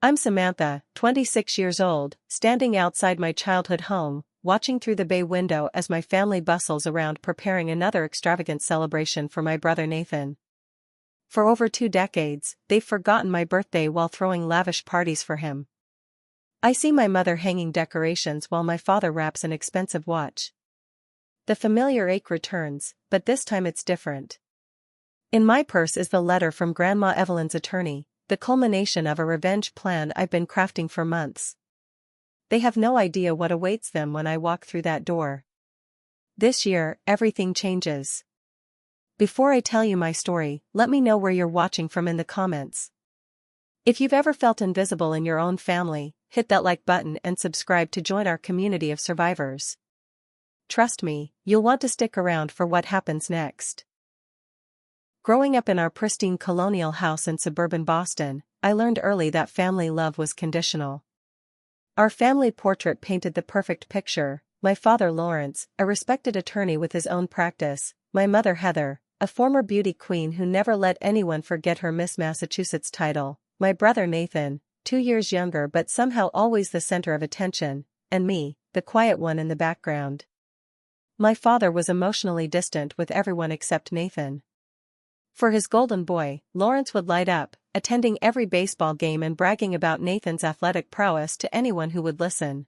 I'm Samantha, 26 years old, standing outside my childhood home, watching through the bay window as my family bustles around preparing another extravagant celebration for my brother Nathan. For over 2 decades, they've forgotten my birthday while throwing lavish parties for him. I see my mother hanging decorations while my father wraps an expensive watch. The familiar ache returns, but this time it's different. In my purse is the letter from Grandma Evelyn's attorney, the culmination of a revenge plan I've been crafting for months. They have no idea what awaits them when I walk through that door. This year, everything changes. Before I tell you my story, let me know where you're watching from in the comments. If you've ever felt invisible in your own family, hit that like button and subscribe to join our community of survivors. Trust me, you'll want to stick around for what happens next. Growing up in our pristine colonial house in suburban Boston, I learned early that family love was conditional. Our family portrait painted the perfect picture: my father Lawrence, a respected attorney with his own practice, my mother Heather, a former beauty queen who never let anyone forget her Miss Massachusetts title, my brother Nathan, 2 years younger but somehow always the center of attention, and me, the quiet one in the background. My father was emotionally distant with everyone except Nathan. For his golden boy, Lawrence would light up, attending every baseball game and bragging about Nathan's athletic prowess to anyone who would listen.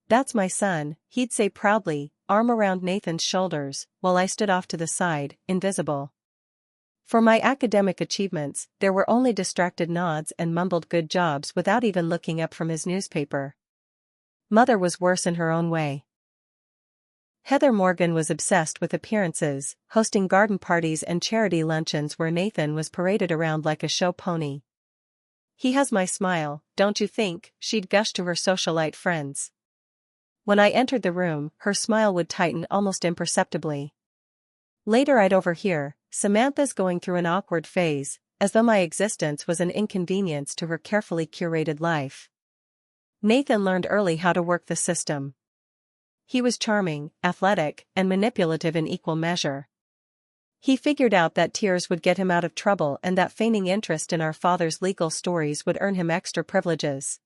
"That's my son," he'd say proudly, arm around Nathan's shoulders, while I stood off to the side, invisible. For my academic achievements, there were only distracted nods and mumbled good jobs without even looking up from his newspaper. Mother was worse in her own way. Heather Morgan was obsessed with appearances, hosting garden parties and charity luncheons where Nathan was paraded around like a show pony. "He has my smile, don't you think?" she'd gush to her socialite friends. When I entered the room, her smile would tighten almost imperceptibly. Later I'd overhear, "Samantha's going through an awkward phase," as though my existence was an inconvenience to her carefully curated life. Nathan learned early how to work the system. He was charming, athletic, and manipulative in equal measure. He figured out that tears would get him out of trouble and that feigning interest in our father's legal stories would earn him extra privileges.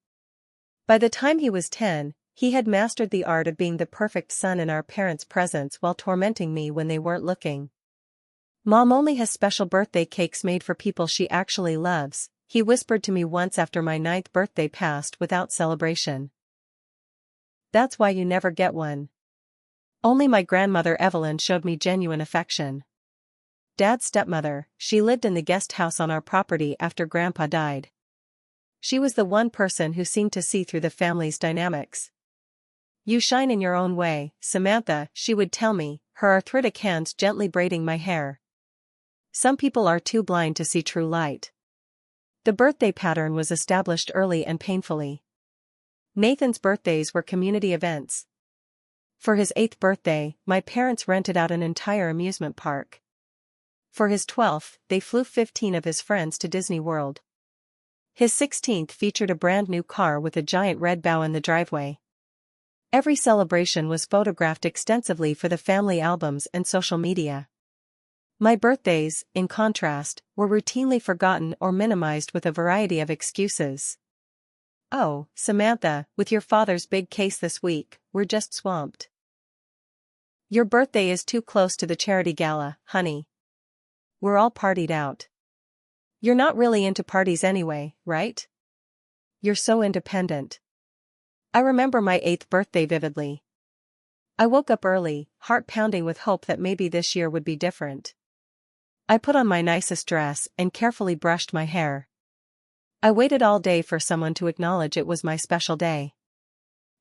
By the time he was 10, he had mastered the art of being the perfect son in our parents' presence while tormenting me when they weren't looking. "Mom only has special birthday cakes made for people she actually loves," he whispered to me once after my 9th birthday passed without celebration. "That's why you never get one. Only my grandmother Evelyn showed me genuine affection. Dad's stepmother, she lived in the guest house on our property after Grandpa died. She was the one person who seemed to see through the family's dynamics. 'You shine in your own way, Samantha,' she would tell me, her arthritic hands gently braiding my hair. Some people are too blind to see true light." The birthday pattern was established early and painfully. Nathan's birthdays were community events. For his 8th birthday, my parents rented out an entire amusement park. For his 12th, they flew 15 of his friends to Disney World. His 16th featured a brand new car with a giant red bow in the driveway. Every celebration was photographed extensively for the family albums and social media. My birthdays, in contrast, were routinely forgotten or minimized with a variety of excuses. "Oh, Samantha, with your father's big case this week, we're just swamped. Your birthday is too close to the charity gala, honey. We're all partied out. You're not really into parties anyway, right? You're so independent." I remember my 8th birthday vividly. I woke up early, heart pounding with hope that maybe this year would be different. I put on my nicest dress and carefully brushed my hair. I waited all day for someone to acknowledge it was my special day.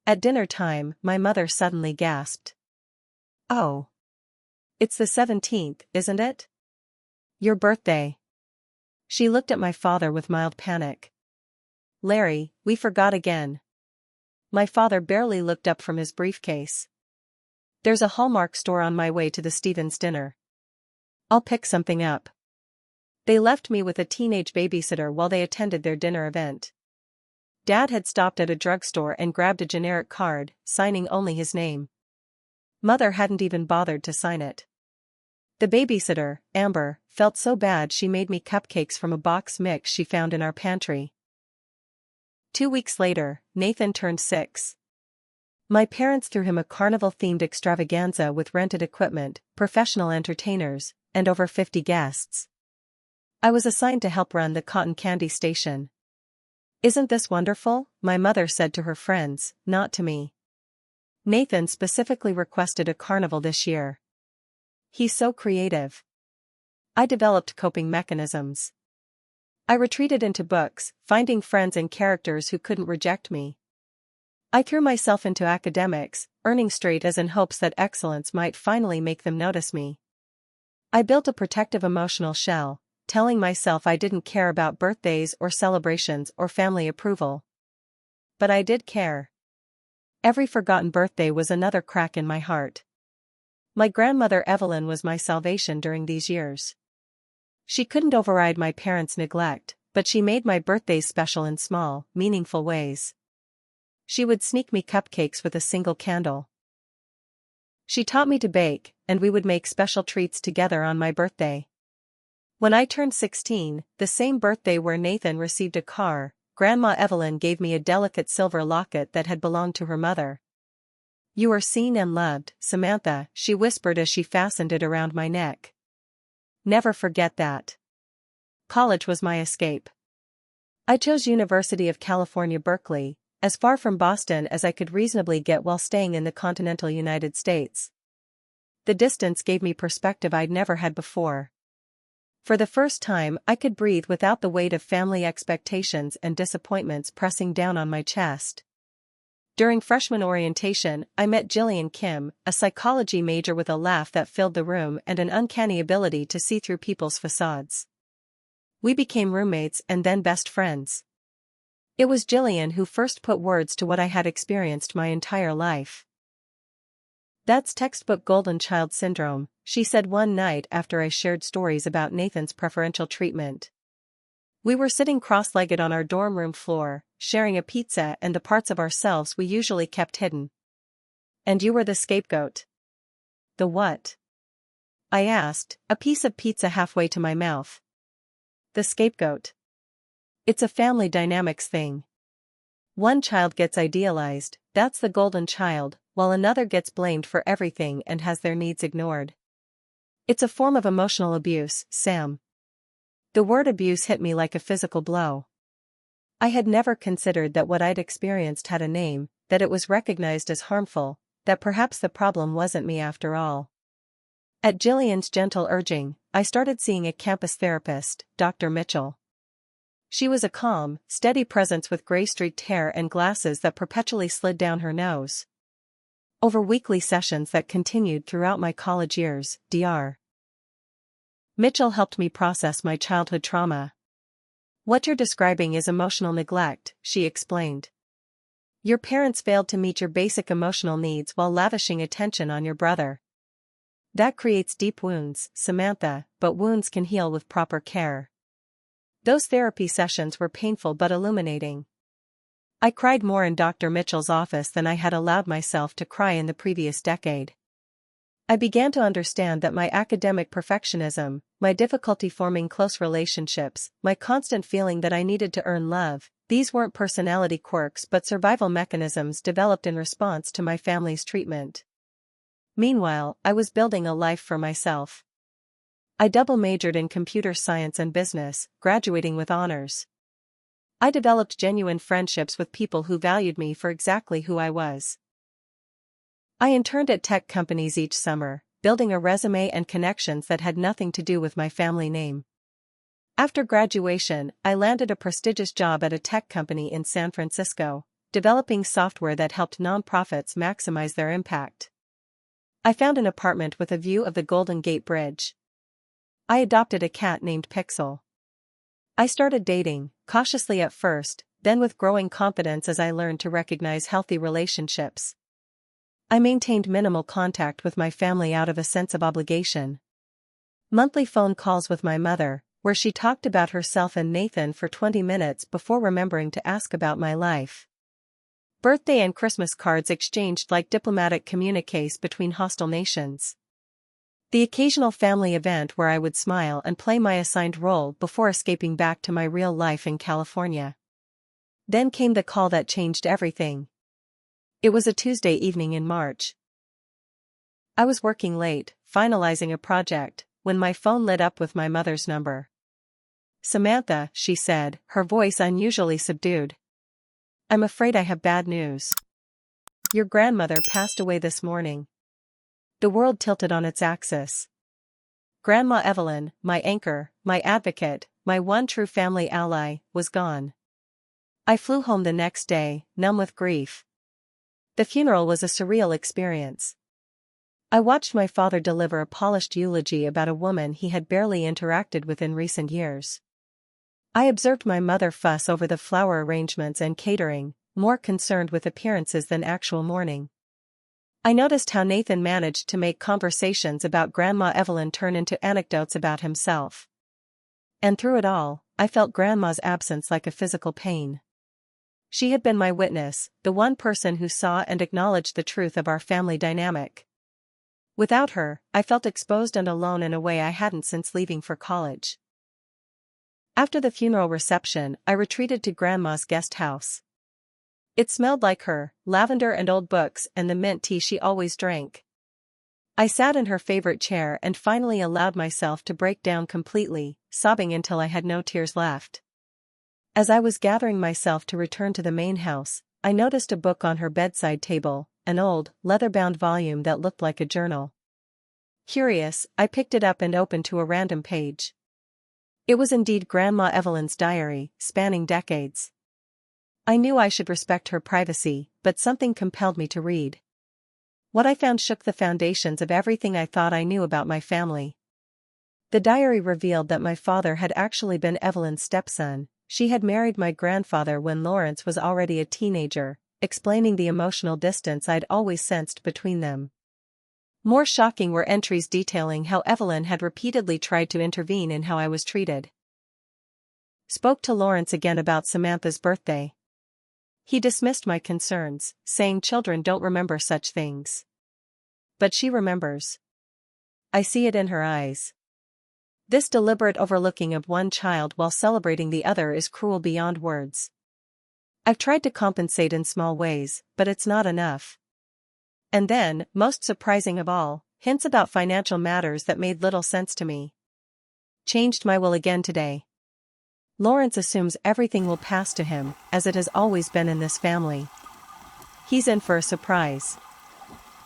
At dinner time, my mother suddenly gasped. "Oh. It's the 17th, isn't it? Your birthday." She looked at my father with mild panic. "Larry, we forgot again." My father barely looked up from his briefcase. "There's a Hallmark store on my way to the Stevens dinner. I'll pick something up." They left me with a teenage babysitter while they attended their dinner event. Dad had stopped at a drugstore and grabbed a generic card, signing only his name. Mother hadn't even bothered to sign it. The babysitter, Amber, felt so bad she made me cupcakes from a box mix she found in our pantry. 2 weeks later, Nathan turned 6. My parents threw him a carnival-themed extravaganza with rented equipment, professional entertainers, and over 50 guests. I was assigned to help run the cotton candy station. "Isn't this wonderful?" my mother said to her friends, not to me. "Nathan specifically requested a carnival this year. He's so creative." I developed coping mechanisms. I retreated into books, finding friends and characters who couldn't reject me. I threw myself into academics, earning straight A's in hopes that excellence might finally make them notice me. I built a protective emotional shell, telling myself I didn't care about birthdays or celebrations or family approval. But I did care. Every forgotten birthday was another crack in my heart. My grandmother Evelyn was my salvation during these years. She couldn't override my parents' neglect, but she made my birthdays special in small, meaningful ways. She would sneak me cupcakes with a single candle. She taught me to bake, and we would make special treats together on my birthday. When I turned 16, the same birthday where Nathan received a car, Grandma Evelyn gave me a delicate silver locket that had belonged to her mother. "You are seen and loved, Samantha," she whispered as she fastened it around my neck. Never forget that. College was my escape. I chose University of California, Berkeley, as far from Boston as I could reasonably get while staying in the continental United States. The distance gave me perspective I'd never had before. For the first time, I could breathe without the weight of family expectations and disappointments pressing down on my chest. During freshman orientation, I met Jillian Kim, a psychology major with a laugh that filled the room and an uncanny ability to see through people's facades. We became roommates and then best friends. It was Jillian who first put words to what I had experienced my entire life. "That's textbook golden child syndrome," she said one night after I shared stories about Nathan's preferential treatment. We were sitting cross-legged on our dorm room floor, sharing a pizza and the parts of ourselves we usually kept hidden. "And you were the scapegoat." "The what?" I asked, a piece of pizza halfway to my mouth. "The scapegoat. It's a family dynamics thing. One child gets idealized, that's the golden child, while another gets blamed for everything and has their needs ignored. It's a form of emotional abuse, Sam." The word abuse hit me like a physical blow. I had never considered that what I'd experienced had a name, that it was recognized as harmful, that perhaps the problem wasn't me after all. At Jillian's gentle urging, I started seeing a campus therapist, Dr. Mitchell. She was a calm, steady presence with gray-streaked hair and glasses that perpetually slid down her nose. Over weekly sessions that continued throughout my college years, Dr. Mitchell helped me process my childhood trauma. "What you're describing is emotional neglect," she explained. "Your parents failed to meet your basic emotional needs while lavishing attention on your brother. That creates deep wounds, Samantha, but wounds can heal with proper care." Those therapy sessions were painful but illuminating. I cried more in Dr. Mitchell's office than I had allowed myself to cry in the previous decade. I began to understand that my academic perfectionism, my difficulty forming close relationships, my constant feeling that I needed to earn love, these weren't personality quirks but survival mechanisms developed in response to my family's treatment. Meanwhile, I was building a life for myself. I double majored in computer science and business, graduating with honors. I developed genuine friendships with people who valued me for exactly who I was. I interned at tech companies each summer, building a resume and connections that had nothing to do with my family name. After graduation, I landed a prestigious job at a tech company in San Francisco, developing software that helped nonprofits maximize their impact. I found an apartment with a view of the Golden Gate Bridge. I adopted a cat named Pixel. I started dating, cautiously at first, then with growing confidence as I learned to recognize healthy relationships. I maintained minimal contact with my family out of a sense of obligation. Monthly phone calls with my mother, where she talked about herself and Nathan for 20 minutes before remembering to ask about my life. Birthday and Christmas cards exchanged like diplomatic communiques between hostile nations. The occasional family event where I would smile and play my assigned role before escaping back to my real life in California. Then came the call that changed everything. It was a Tuesday evening in March. I was working late, finalizing a project, when my phone lit up with my mother's number. "Samantha," she said, her voice unusually subdued. "I'm afraid I have bad news. Your grandmother passed away this morning." The world tilted on its axis. Grandma Evelyn, my anchor, my advocate, my one true family ally, was gone. I flew home the next day, numb with grief. The funeral was a surreal experience. I watched my father deliver a polished eulogy about a woman he had barely interacted with in recent years. I observed my mother fuss over the flower arrangements and catering, more concerned with appearances than actual mourning. I noticed how Nathan managed to make conversations about Grandma Evelyn turn into anecdotes about himself. And through it all, I felt Grandma's absence like a physical pain. She had been my witness, the one person who saw and acknowledged the truth of our family dynamic. Without her, I felt exposed and alone in a way I hadn't since leaving for college. After the funeral reception, I retreated to Grandma's guest house. It smelled like her, lavender and old books and the mint tea she always drank. I sat in her favorite chair and finally allowed myself to break down completely, sobbing until I had no tears left. As I was gathering myself to return to the main house, I noticed a book on her bedside table, an old, leather-bound volume that looked like a journal. Curious, I picked it up and opened to a random page. It was indeed Grandma Evelyn's diary, spanning decades. I knew I should respect her privacy, but something compelled me to read. What I found shook the foundations of everything I thought I knew about my family. The diary revealed that my father had actually been Evelyn's stepson. She had married my grandfather when Lawrence was already a teenager, explaining the emotional distance I'd always sensed between them. More shocking were entries detailing how Evelyn had repeatedly tried to intervene in how I was treated. Spoke to Lawrence again about Samantha's birthday. He dismissed my concerns, saying children don't remember such things. But she remembers. I see it in her eyes. This deliberate overlooking of one child while celebrating the other is cruel beyond words. I've tried to compensate in small ways, but it's not enough. And then, most surprising of all, hints about financial matters that made little sense to me. Changed my will again today. Lawrence assumes everything will pass to him, as it has always been in this family. He's in for a surprise.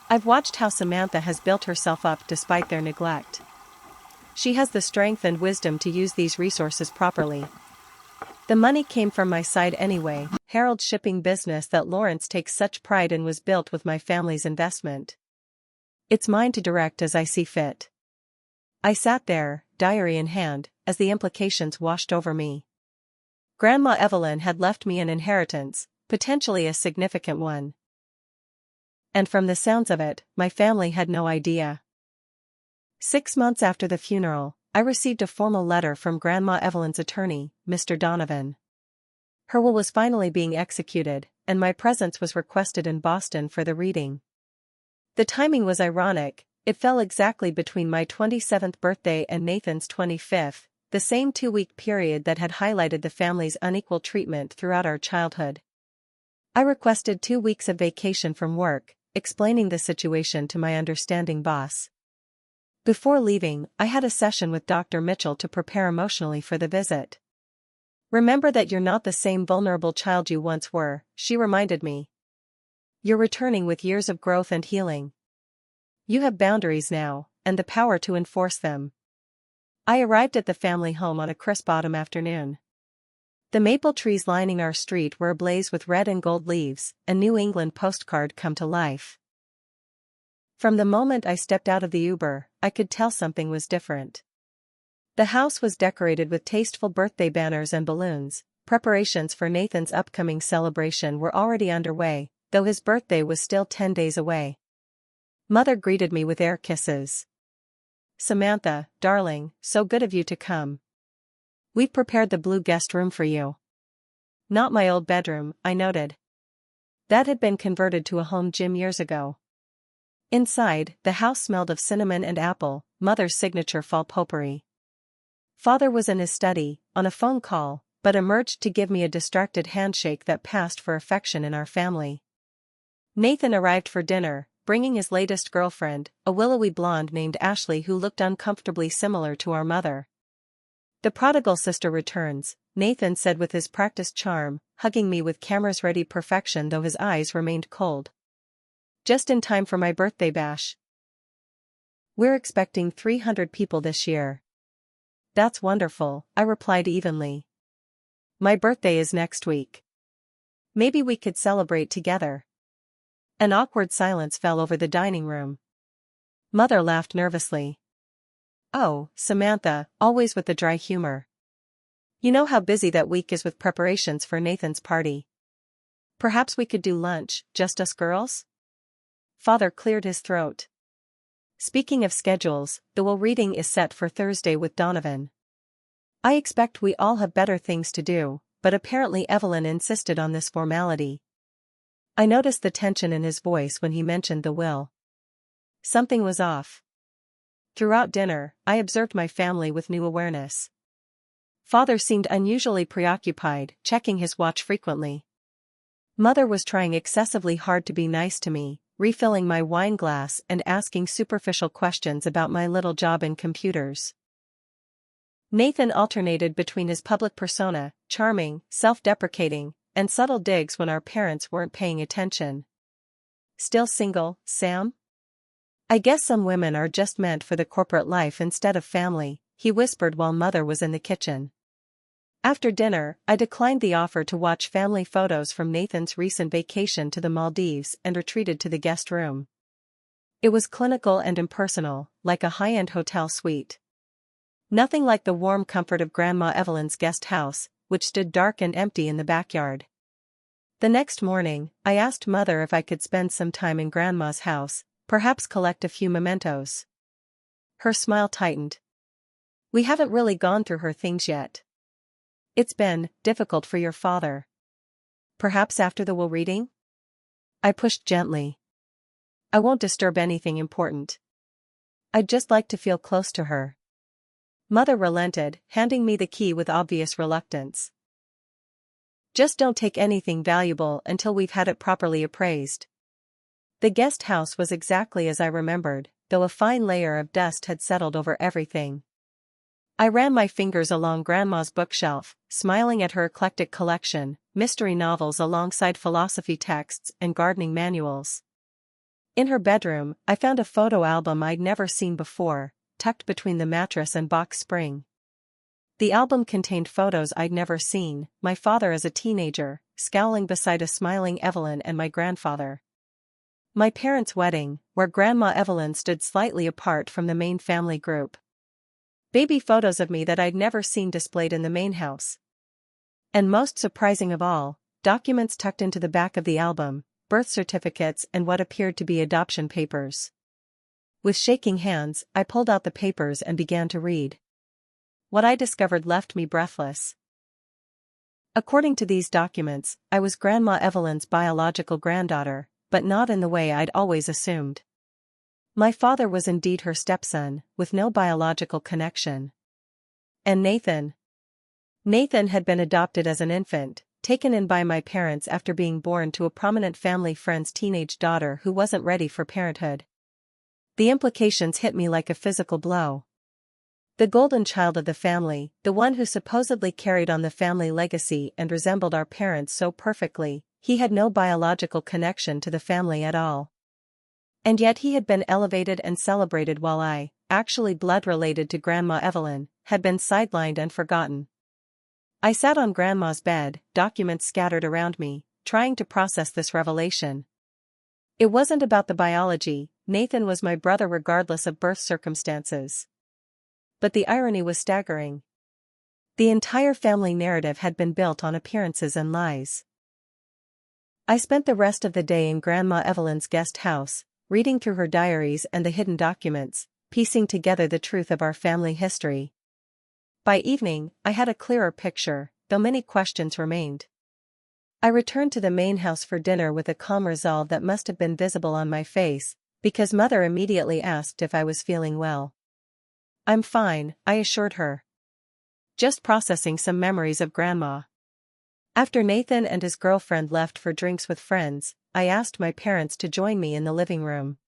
I've watched how Samantha has built herself up despite their neglect. She has the strength and wisdom to use these resources properly. The money came from my side anyway, Harold's shipping business that Lawrence takes such pride in was built with my family's investment. It's mine to direct as I see fit. I sat there, diary in hand, as the implications washed over me. Grandma Evelyn had left me an inheritance, potentially a significant one. And from the sounds of it, my family had no idea. 6 months after the funeral, I received a formal letter from Grandma Evelyn's attorney, Mr. Donovan. Her will was finally being executed, and my presence was requested in Boston for the reading. The timing was ironic. It fell exactly between my 27th birthday and Nathan's 25th, the same 2-week period that had highlighted the family's unequal treatment throughout our childhood. I requested 2 weeks of vacation from work, explaining the situation to my understanding boss. Before leaving, I had a session with Dr. Mitchell to prepare emotionally for the visit. "Remember that you're not the same vulnerable child you once were," she reminded me. "You're returning with years of growth and healing. You have boundaries now, and the power to enforce them." I arrived at the family home on a crisp autumn afternoon. The maple trees lining our street were ablaze with red and gold leaves, a New England postcard come to life. From the moment I stepped out of the Uber, I could tell something was different. The house was decorated with tasteful birthday banners and balloons. Preparations for Nathan's upcoming celebration were already underway, though his birthday was still 10 days away. Mother greeted me with air kisses. "Samantha, darling, so good of you to come. We've prepared the blue guest room for you." Not my old bedroom, I noted. That had been converted to a home gym years ago. Inside, the house smelled of cinnamon and apple, Mother's signature fall potpourri. Father was in his study, on a phone call, but emerged to give me a distracted handshake that passed for affection in our family. Nathan arrived for dinner, bringing his latest girlfriend, a willowy blonde named Ashley who looked uncomfortably similar to our mother. "The prodigal sister returns," Nathan said with his practiced charm, hugging me with cameras-ready perfection though his eyes remained cold. "Just in time for my birthday bash. We're expecting 300 people this year." "That's wonderful," I replied evenly. "My birthday is next week. Maybe we could celebrate together." An awkward silence fell over the dining room. Mother laughed nervously. "Oh, Samantha, always with the dry humor. You know how busy that week is with preparations for Nathan's party. Perhaps we could do lunch, just us girls?" Father cleared his throat. "Speaking of schedules, the will reading is set for Thursday with Donovan. I expect we all have better things to do, but apparently Evelyn insisted on this formality." I noticed the tension in his voice when he mentioned the will. Something was off. Throughout dinner, I observed my family with new awareness. Father seemed unusually preoccupied, checking his watch frequently. Mother was trying excessively hard to be nice to me, refilling my wine glass and asking superficial questions about my little job in computers. Nathan alternated between his public persona, charming, self-deprecating, and subtle digs when our parents weren't paying attention. "Still single, Sam? I guess some women are just meant for the corporate life instead of family," he whispered while Mother was in the kitchen. After dinner, I declined the offer to watch family photos from Nathan's recent vacation to the Maldives and retreated to the guest room. It was clinical and impersonal, like a high-end hotel suite. Nothing like the warm comfort of Grandma Evelyn's guest house, which stood dark and empty in the backyard. The next morning, I asked Mother if I could spend some time in Grandma's house, perhaps collect a few mementos. Her smile tightened. "We haven't really gone through her things yet. It's been difficult for your father. Perhaps after the will reading?" I pushed gently. "I won't disturb anything important. I'd just like to feel close to her." Mother relented, handing me the key with obvious reluctance. "Just don't take anything valuable until we've had it properly appraised." The guest house was exactly as I remembered, though a fine layer of dust had settled over everything. I ran my fingers along Grandma's bookshelf, smiling at her eclectic collection, mystery novels alongside philosophy texts and gardening manuals. In her bedroom, I found a photo album I'd never seen before, tucked between the mattress and box spring. The album contained photos I'd never seen, my father as a teenager, scowling beside a smiling Evelyn and my grandfather. My parents' wedding, where Grandma Evelyn stood slightly apart from the main family group. Baby photos of me that I'd never seen displayed in the main house. And most surprising of all, documents tucked into the back of the album, birth certificates and what appeared to be adoption papers. With shaking hands, I pulled out the papers and began to read. What I discovered left me breathless. According to these documents, I was Grandma Evelyn's biological granddaughter, but not in the way I'd always assumed. My father was indeed her stepson, with no biological connection. And Nathan? Nathan had been adopted as an infant, taken in by my parents after being born to a prominent family friend's teenage daughter who wasn't ready for parenthood. The implications hit me like a physical blow. The golden child of the family, the one who supposedly carried on the family legacy and resembled our parents so perfectly, he had no biological connection to the family at all. And yet he had been elevated and celebrated while I, actually blood-related to Grandma Evelyn, had been sidelined and forgotten. I sat on Grandma's bed, documents scattered around me, trying to process this revelation. It wasn't about the biology, Nathan was my brother regardless of birth circumstances. But the irony was staggering. The entire family narrative had been built on appearances and lies. I spent the rest of the day in Grandma Evelyn's guest house, reading through her diaries and the hidden documents, piecing together the truth of our family history. By evening, I had a clearer picture, though many questions remained. I returned to the main house for dinner with a calm resolve that must have been visible on my face, because Mother immediately asked if I was feeling well. "I'm fine," I assured her. Just processing some memories of Grandma. After Nathan and his girlfriend left for drinks with friends, I asked my parents to join me in the living room.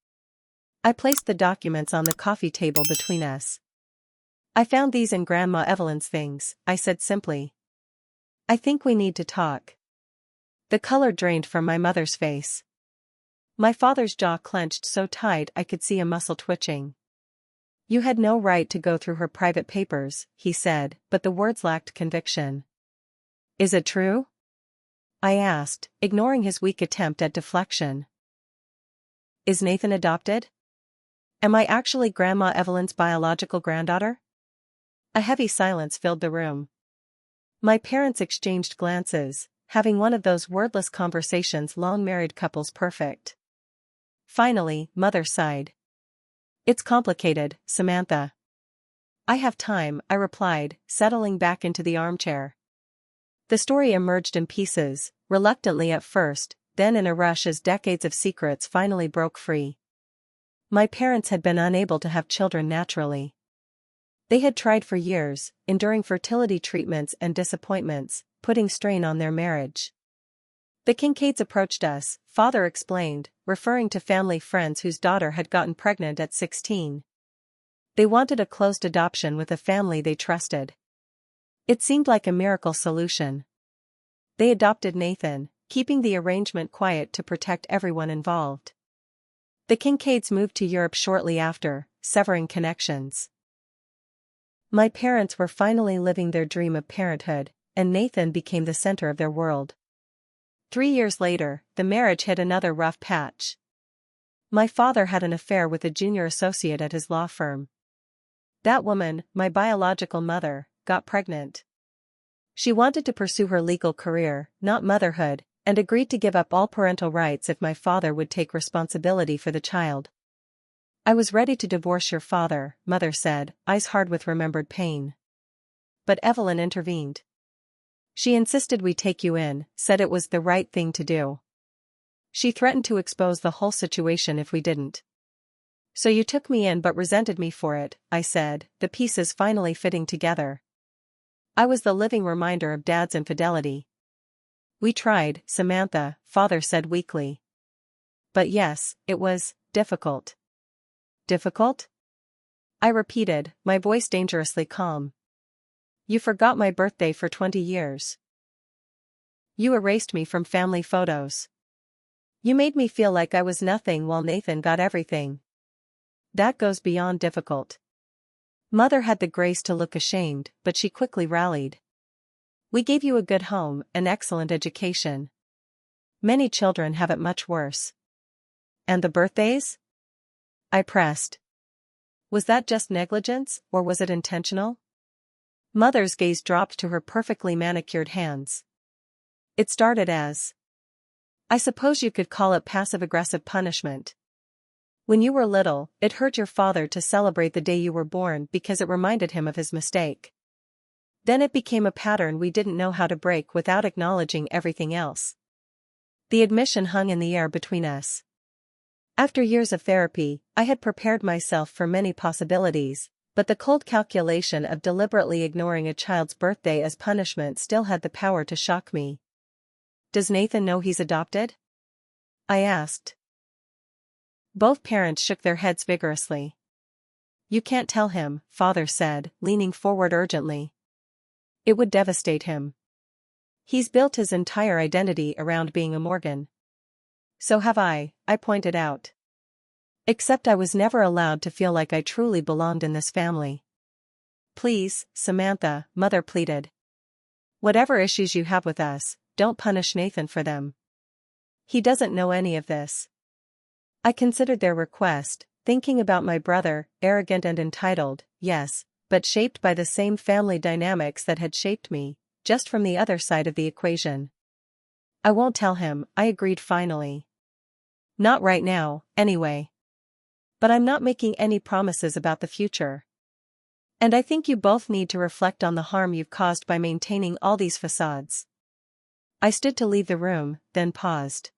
I placed the documents on the coffee table between us. "I found these in Grandma Evelyn's things," I said simply. "I think we need to talk." The color drained from my mother's face. My father's jaw clenched so tight I could see a muscle twitching. "You had no right to go through her private papers," he said, but the words lacked conviction. "Is it true?" I asked, ignoring his weak attempt at deflection. "Is Nathan adopted? Am I actually Grandma Evelyn's biological granddaughter?" A heavy silence filled the room. My parents exchanged glances, having one of those wordless conversations long married couples perfect. Finally, Mother sighed. "It's complicated, Samantha." "I have time," I replied, settling back into the armchair. The story emerged in pieces, reluctantly at first, then in a rush as decades of secrets finally broke free. My parents had been unable to have children naturally. They had tried for years, enduring fertility treatments and disappointments, putting strain on their marriage. "The Kincaids approached us," Father explained, referring to family friends whose daughter had gotten pregnant at 16. "They wanted a closed adoption with a family they trusted. It seemed like a miracle solution. They adopted Nathan, keeping the arrangement quiet to protect everyone involved. The Kincaids moved to Europe shortly after, severing connections. My parents were finally living their dream of parenthood, and Nathan became the center of their world. 3 years later, the marriage hit another rough patch. My father had an affair with a junior associate at his law firm. That woman, my biological mother, got pregnant. She wanted to pursue her legal career, not motherhood, and agreed to give up all parental rights if my father would take responsibility for the child. "I was ready to divorce your father," Mother said, eyes hard with remembered pain. But Evelyn intervened. "She insisted we take you in, said it was the right thing to do. She threatened to expose the whole situation if we didn't. So you took me in but resented me for it," I said, the pieces finally fitting together. I was the living reminder of Dad's infidelity. "We tried, Samantha," Father said weakly. "But yes, it was difficult." "Difficult?" I repeated, my voice dangerously calm. "You forgot my birthday for 20 years. You erased me from family photos. You made me feel like I was nothing while Nathan got everything. That goes beyond difficult." Mother had the grace to look ashamed, but she quickly rallied. "We gave you a good home, an excellent education. Many children have it much worse." "And the birthdays?" I pressed. "Was that just negligence, or was it intentional?" Mother's gaze dropped to her perfectly manicured hands. "It started as, I suppose you could call it passive-aggressive punishment. When you were little, it hurt your father to celebrate the day you were born because it reminded him of his mistake. Then it became a pattern we didn't know how to break without acknowledging everything else. The admission hung in the air between us. After years of therapy, I had prepared myself for many possibilities, but the cold calculation of deliberately ignoring a child's birthday as punishment still had the power to shock me. "Does Nathan know he's adopted?" I asked. Both parents shook their heads vigorously. "You can't tell him," Father said, leaning forward urgently. "It would devastate him. He's built his entire identity around being a Morgan." "So have I pointed out. Except I was never allowed to feel like I truly belonged in this family." "Please, Samantha," Mother pleaded. "Whatever issues you have with us, don't punish Nathan for them. He doesn't know any of this." I considered their request, thinking about my brother, arrogant and entitled, yes, but shaped by the same family dynamics that had shaped me, just from the other side of the equation. "I won't tell him," I agreed finally. "Not right now, anyway. But I'm not making any promises about the future. And I think you both need to reflect on the harm you've caused by maintaining all these facades." I stood to leave the room, then paused.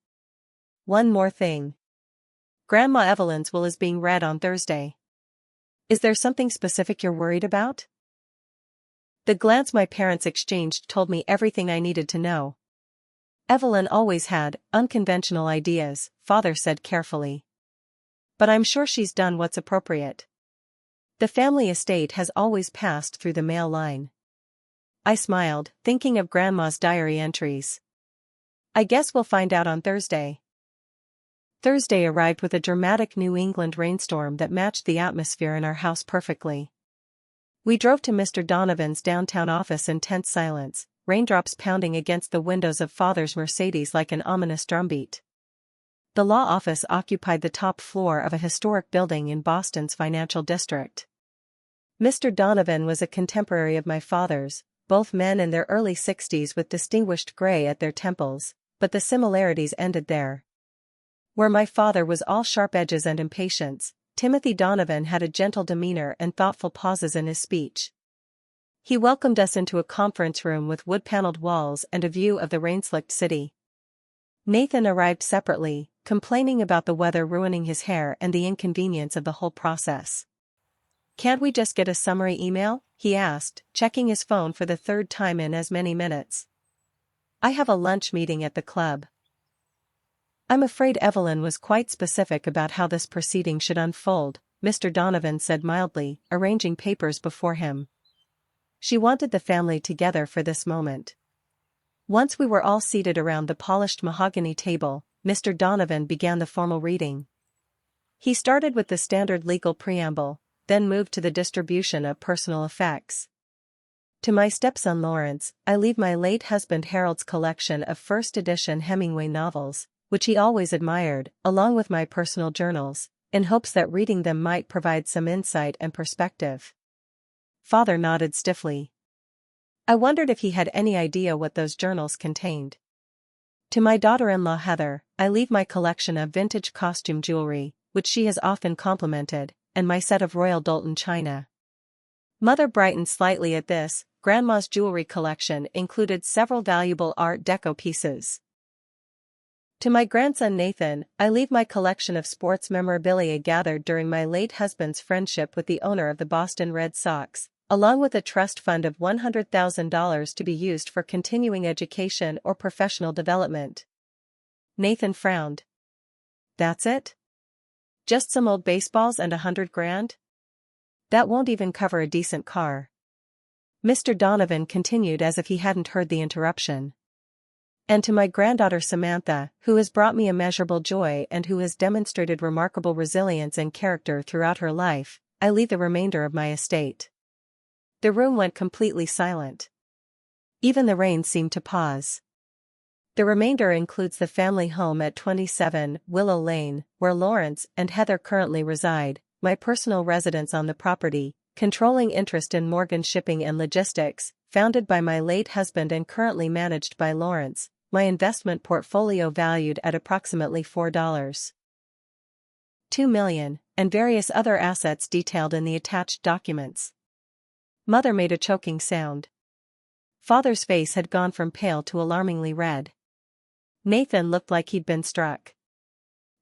"One more thing. Grandma Evelyn's will is being read on Thursday. Is there something specific you're worried about?" The glance my parents exchanged told me everything I needed to know. Evelyn always had unconventional ideas, father said carefully. But I'm sure she's done what's appropriate. The family estate has always passed through the male line. I smiled, thinking of Grandma's diary entries. I guess we'll find out on Thursday. Thursday arrived with a dramatic New England rainstorm that matched the atmosphere in our house perfectly. We drove to Mr. Donovan's downtown office in tense silence, raindrops pounding against the windows of Father's Mercedes like an ominous drumbeat. The law office occupied the top floor of a historic building in Boston's financial district. Mr. Donovan was a contemporary of my father's, both men in their early 60s with distinguished gray at their temples, but the similarities ended there. Where my father was all sharp edges and impatience, Timothy Donovan had a gentle demeanor and thoughtful pauses in his speech. He welcomed us into a conference room with wood-paneled walls and a view of the rain-slicked city. Nathan arrived separately, complaining about the weather ruining his hair and the inconvenience of the whole process. "Can't we just get a summary email?" he asked, checking his phone for the third time in as many minutes. "I have a lunch meeting at the club." I'm afraid Evelyn was quite specific about how this proceeding should unfold, Mr. Donovan said mildly, arranging papers before him. She wanted the family together for this moment. Once we were all seated around the polished mahogany table, Mr. Donovan began the formal reading. He started with the standard legal preamble, then moved to the distribution of personal effects. To my stepson Lawrence, I leave my late husband Harold's collection of first edition Hemingway novels, which he always admired, along with my personal journals, in hopes that reading them might provide some insight and perspective. Father nodded stiffly. I wondered if he had any idea what those journals contained. To my daughter-in-law Heather, I leave my collection of vintage costume jewelry, which she has often complimented, and my set of Royal Doulton china. Mother brightened slightly at this. Grandma's jewelry collection included several valuable Art Deco pieces. To my grandson Nathan, I leave my collection of sports memorabilia gathered during my late husband's friendship with the owner of the Boston Red Sox, along with a trust fund of $100,000 to be used for continuing education or professional development. Nathan frowned. That's it? Just some old baseballs and $100,000? That won't even cover a decent car. Mr. Donovan continued as if he hadn't heard the interruption. And to my granddaughter Samantha, who has brought me immeasurable joy and who has demonstrated remarkable resilience and character throughout her life, I leave the remainder of my estate. The room went completely silent. Even the rain seemed to pause. The remainder includes the family home at 27 Willow Lane, where Lawrence and Heather currently reside, my personal residence on the property, controlling interest in Morgan Shipping and Logistics, founded by my late husband and currently managed by Lawrence, my investment portfolio valued at approximately $4.2 million, and various other assets detailed in the attached documents. Mother made a choking sound. Father's face had gone from pale to alarmingly red. Nathan looked like he'd been struck.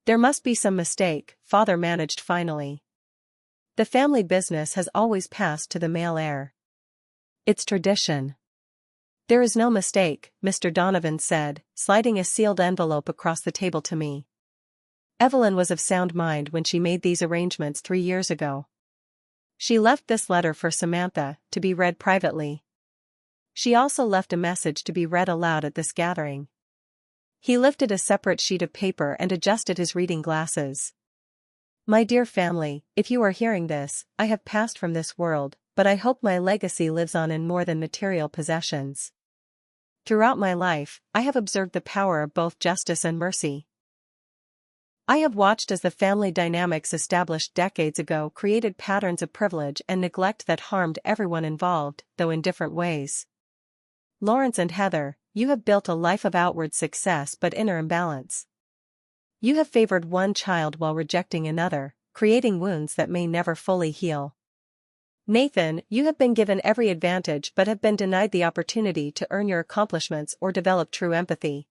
There must be some mistake, Father managed finally. The family business has always passed to the male heir. It's tradition. There is no mistake, Mr. Donovan said, sliding a sealed envelope across the table to me. Evelyn was of sound mind when she made these arrangements 3 years ago. She left this letter for Samantha, to be read privately. She also left a message to be read aloud at this gathering. He lifted a separate sheet of paper and adjusted his reading glasses. My dear family, if you are hearing this, I have passed from this world, but I hope my legacy lives on in more than material possessions. Throughout my life, I have observed the power of both justice and mercy. I have watched as the family dynamics established decades ago created patterns of privilege and neglect that harmed everyone involved, though in different ways. Lawrence and Heather, you have built a life of outward success but inner imbalance. You have favored one child while rejecting another, creating wounds that may never fully heal. Nathan, you have been given every advantage but have been denied the opportunity to earn your accomplishments or develop true empathy.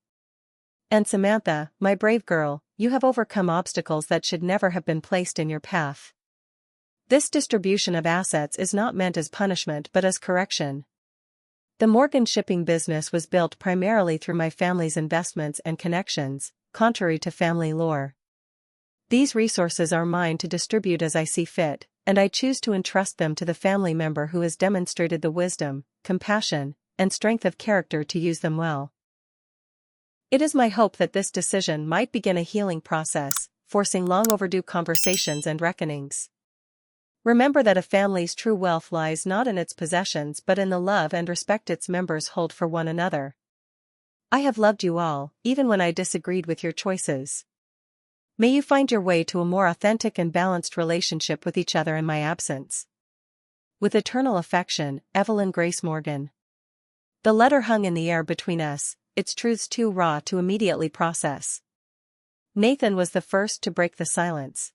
And Samantha, my brave girl, you have overcome obstacles that should never have been placed in your path. This distribution of assets is not meant as punishment but as correction. The Morgan shipping business was built primarily through my family's investments and connections, contrary to family lore. These resources are mine to distribute as I see fit, and I choose to entrust them to the family member who has demonstrated the wisdom, compassion, and strength of character to use them well. It is my hope that this decision might begin a healing process, forcing long overdue conversations and reckonings. Remember that a family's true wealth lies not in its possessions but in the love and respect its members hold for one another. I have loved you all, even when I disagreed with your choices. May you find your way to a more authentic and balanced relationship with each other in my absence. With eternal affection, Evelyn Grace Morgan. The letter hung in the air between us, its truths too raw to immediately process. Nathan was the first to break the silence.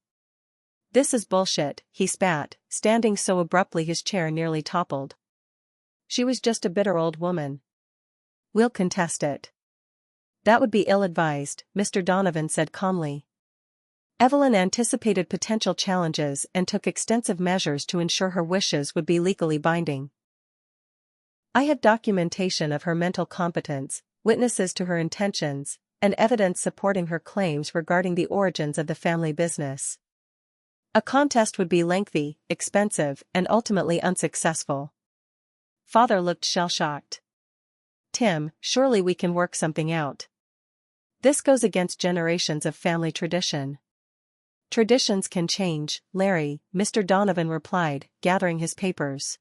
"This is bullshit," he spat, standing so abruptly his chair nearly toppled. "She was just a bitter old woman. We'll contest it." "That would be ill-advised," Mr. Donovan said calmly. Evelyn anticipated potential challenges and took extensive measures to ensure her wishes would be legally binding. "I have documentation of her mental competence, witnesses to her intentions, and evidence supporting her claims regarding the origins of the family business. A contest would be lengthy, expensive, and ultimately unsuccessful." Father looked shell-shocked. "Tim, surely we can work something out. This goes against generations of family tradition." "Traditions can change, Larry," Mr. Donovan replied, gathering his papers.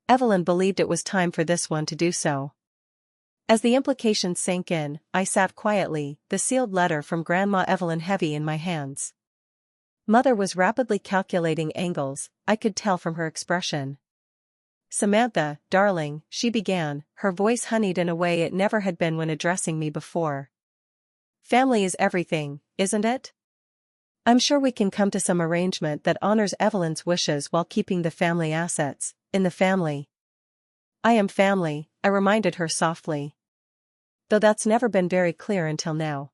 Evelyn believed it was time for this one to do so. As the implications sank in, I sat quietly, the sealed letter from Grandma Evelyn heavy in my hands. Mother was rapidly calculating angles, I could tell from her expression. "Samantha, darling," she began, her voice honeyed in a way it never had been when addressing me before. "Family is everything, isn't it? I'm sure we can come to some arrangement that honors Evelyn's wishes while keeping the family assets, in the family." "I am family," I reminded her softly. "Though that's never been very clear until now."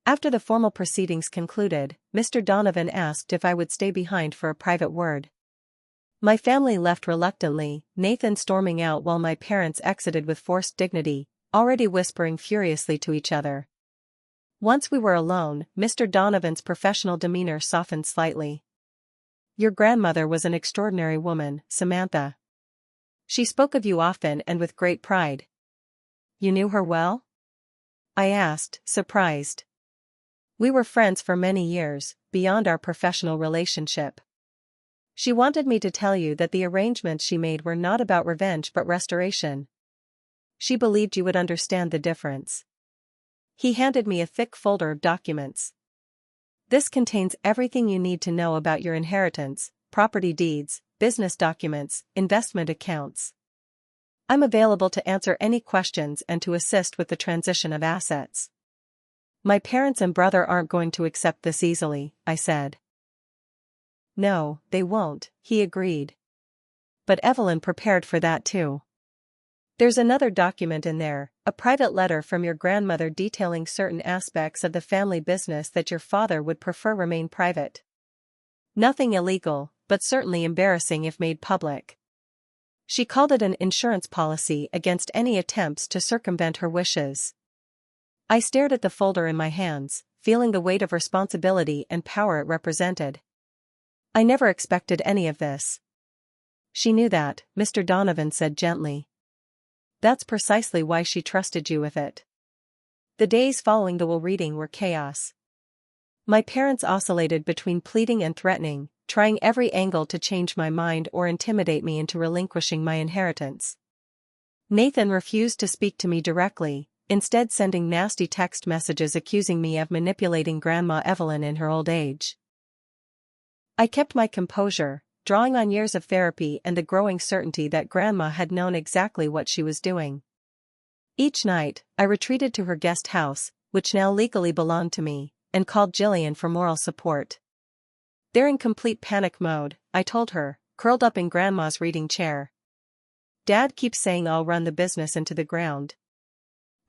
After the formal proceedings concluded, Mr. Donovan asked if I would stay behind for a private word. My family left reluctantly, Nathan storming out while my parents exited with forced dignity, already whispering furiously to each other. Once we were alone, Mr. Donovan's professional demeanor softened slightly. "Your grandmother was an extraordinary woman, Samantha. She spoke of you often and with great pride." "You knew her well?" I asked, surprised. "We were friends for many years, beyond our professional relationship. She wanted me to tell you that the arrangements she made were not about revenge but restoration. She believed you would understand the difference." He handed me a thick folder of documents. "This contains everything you need to know about your inheritance, property deeds, business documents, investment accounts. I'm available to answer any questions and to assist with the transition of assets." "My parents and brother aren't going to accept this easily," I said. "No, they won't," he agreed. "But Evelyn prepared for that too. There's another document in there, a private letter from your grandmother detailing certain aspects of the family business that your father would prefer remain private. Nothing illegal, but certainly embarrassing if made public. She called it an insurance policy against any attempts to circumvent her wishes." I stared at the folder in my hands, feeling the weight of responsibility and power it represented. "I never expected any of this." "She knew that," Mr. Donovan said gently. "That's precisely why she trusted you with it." The days following the will reading were chaos. My parents oscillated between pleading and threatening, trying every angle to change my mind or intimidate me into relinquishing my inheritance. Nathan refused to speak to me directly, instead sending nasty text messages accusing me of manipulating Grandma Evelyn in her old age. I kept my composure, drawing on years of therapy and the growing certainty that Grandma had known exactly what she was doing. Each night, I retreated to her guest house, which now legally belonged to me, and called Jillian for moral support. "They're in complete panic mode," I told her, curled up in Grandma's reading chair. "Dad keeps saying I'll run the business into the ground.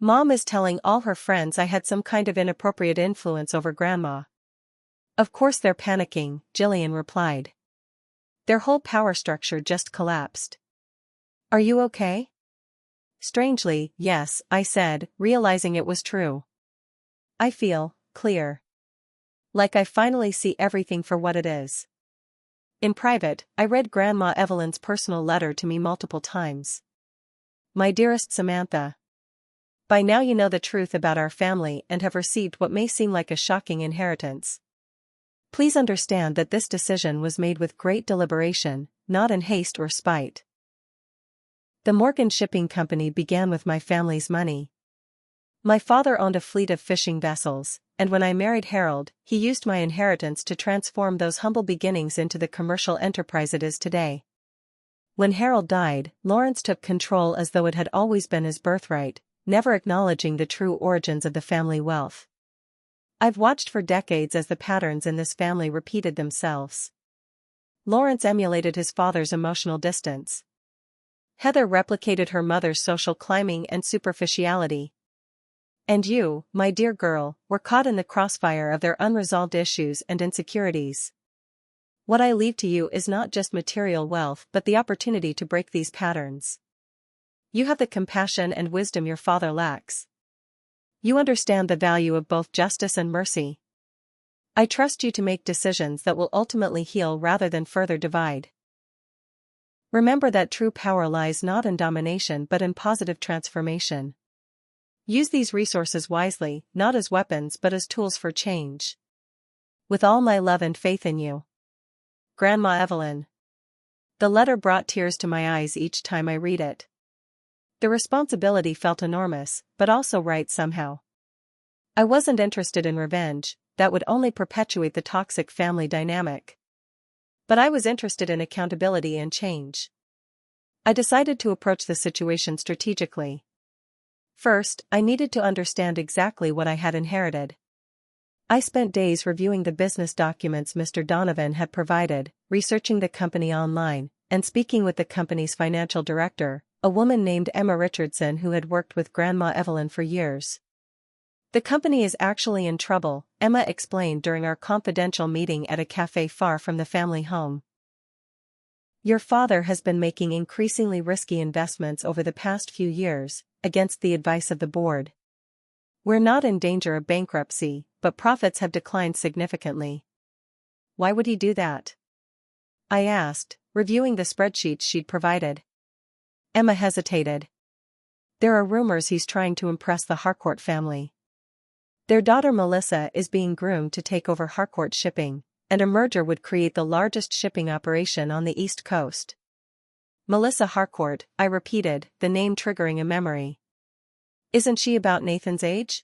Mom is telling all her friends I had some kind of inappropriate influence over Grandma." "Of course they're panicking," Jillian replied. "Their whole power structure just collapsed. Are you okay? Strangely, yes, I said, realizing it was true. I feel clear. Like I finally see everything for what it is. In private, I read Grandma Evelyn's personal letter to me multiple times. My dearest Samantha. By now you know the truth about our family and have received what may seem like a shocking inheritance. Please understand that this decision was made with great deliberation, not in haste or spite. The Morgan Shipping Company began with my family's money. My father owned a fleet of fishing vessels, and when I married Harold, he used my inheritance to transform those humble beginnings into the commercial enterprise it is today. When Harold died, Lawrence took control as though it had always been his birthright, never acknowledging the true origins of the family wealth. I've watched for decades as the patterns in this family repeated themselves. Lawrence emulated his father's emotional distance. Heather replicated her mother's social climbing and superficiality. And you, my dear girl, were caught in the crossfire of their unresolved issues and insecurities. What I leave to you is not just material wealth but the opportunity to break these patterns. You have the compassion and wisdom your father lacks. You understand the value of both justice and mercy. I trust you to make decisions that will ultimately heal rather than further divide. Remember that true power lies not in domination but in positive transformation. Use these resources wisely, not as weapons but as tools for change. With all my love and faith in you. Grandma Evelyn. The letter brought tears to my eyes each time I read it. The responsibility felt enormous, but also right somehow. I wasn't interested in revenge, that would only perpetuate the toxic family dynamic. But I was interested in accountability and change. I decided to approach the situation strategically. First, I needed to understand exactly what I had inherited. I spent days reviewing the business documents Mr. Donovan had provided, researching the company online, and speaking with the company's financial director, a woman named Emma Richardson who had worked with Grandma Evelyn for years. The company is actually in trouble, Emma explained during our confidential meeting at a cafe far from the family home. Your father has been making increasingly risky investments over the past few years, against the advice of the board. We're not in danger of bankruptcy, but profits have declined significantly. Why would he do that? I asked, reviewing the spreadsheets she'd provided. Emma hesitated. There are rumors he's trying to impress the Harcourt family. Their daughter Melissa is being groomed to take over Harcourt Shipping, and a merger would create the largest shipping operation on the East Coast. Melissa Harcourt, I repeated, the name triggering a memory. Isn't she about Nathan's age?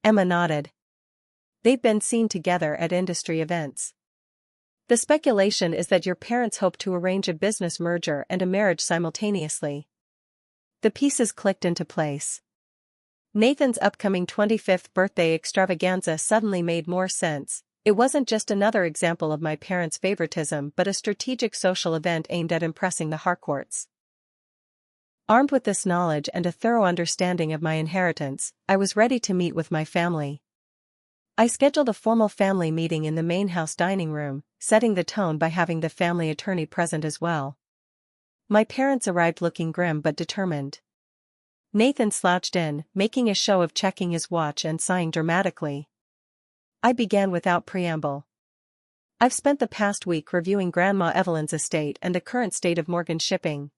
Emma nodded. They've been seen together at industry events. The speculation is that your parents hope to arrange a business merger and a marriage simultaneously. The pieces clicked into place. Nathan's upcoming 25th birthday extravaganza suddenly made more sense. It wasn't just another example of my parents' favoritism but a strategic social event aimed at impressing the Harcourts. Armed with this knowledge and a thorough understanding of my inheritance, I was ready to meet with my family. I scheduled a formal family meeting in the main house dining room, setting the tone by having the family attorney present as well. My parents arrived looking grim but determined. Nathan slouched in, making a show of checking his watch and sighing dramatically. I began without preamble. I've spent the past week reviewing Grandma Evelyn's estate and the current state of Morgan Shipping.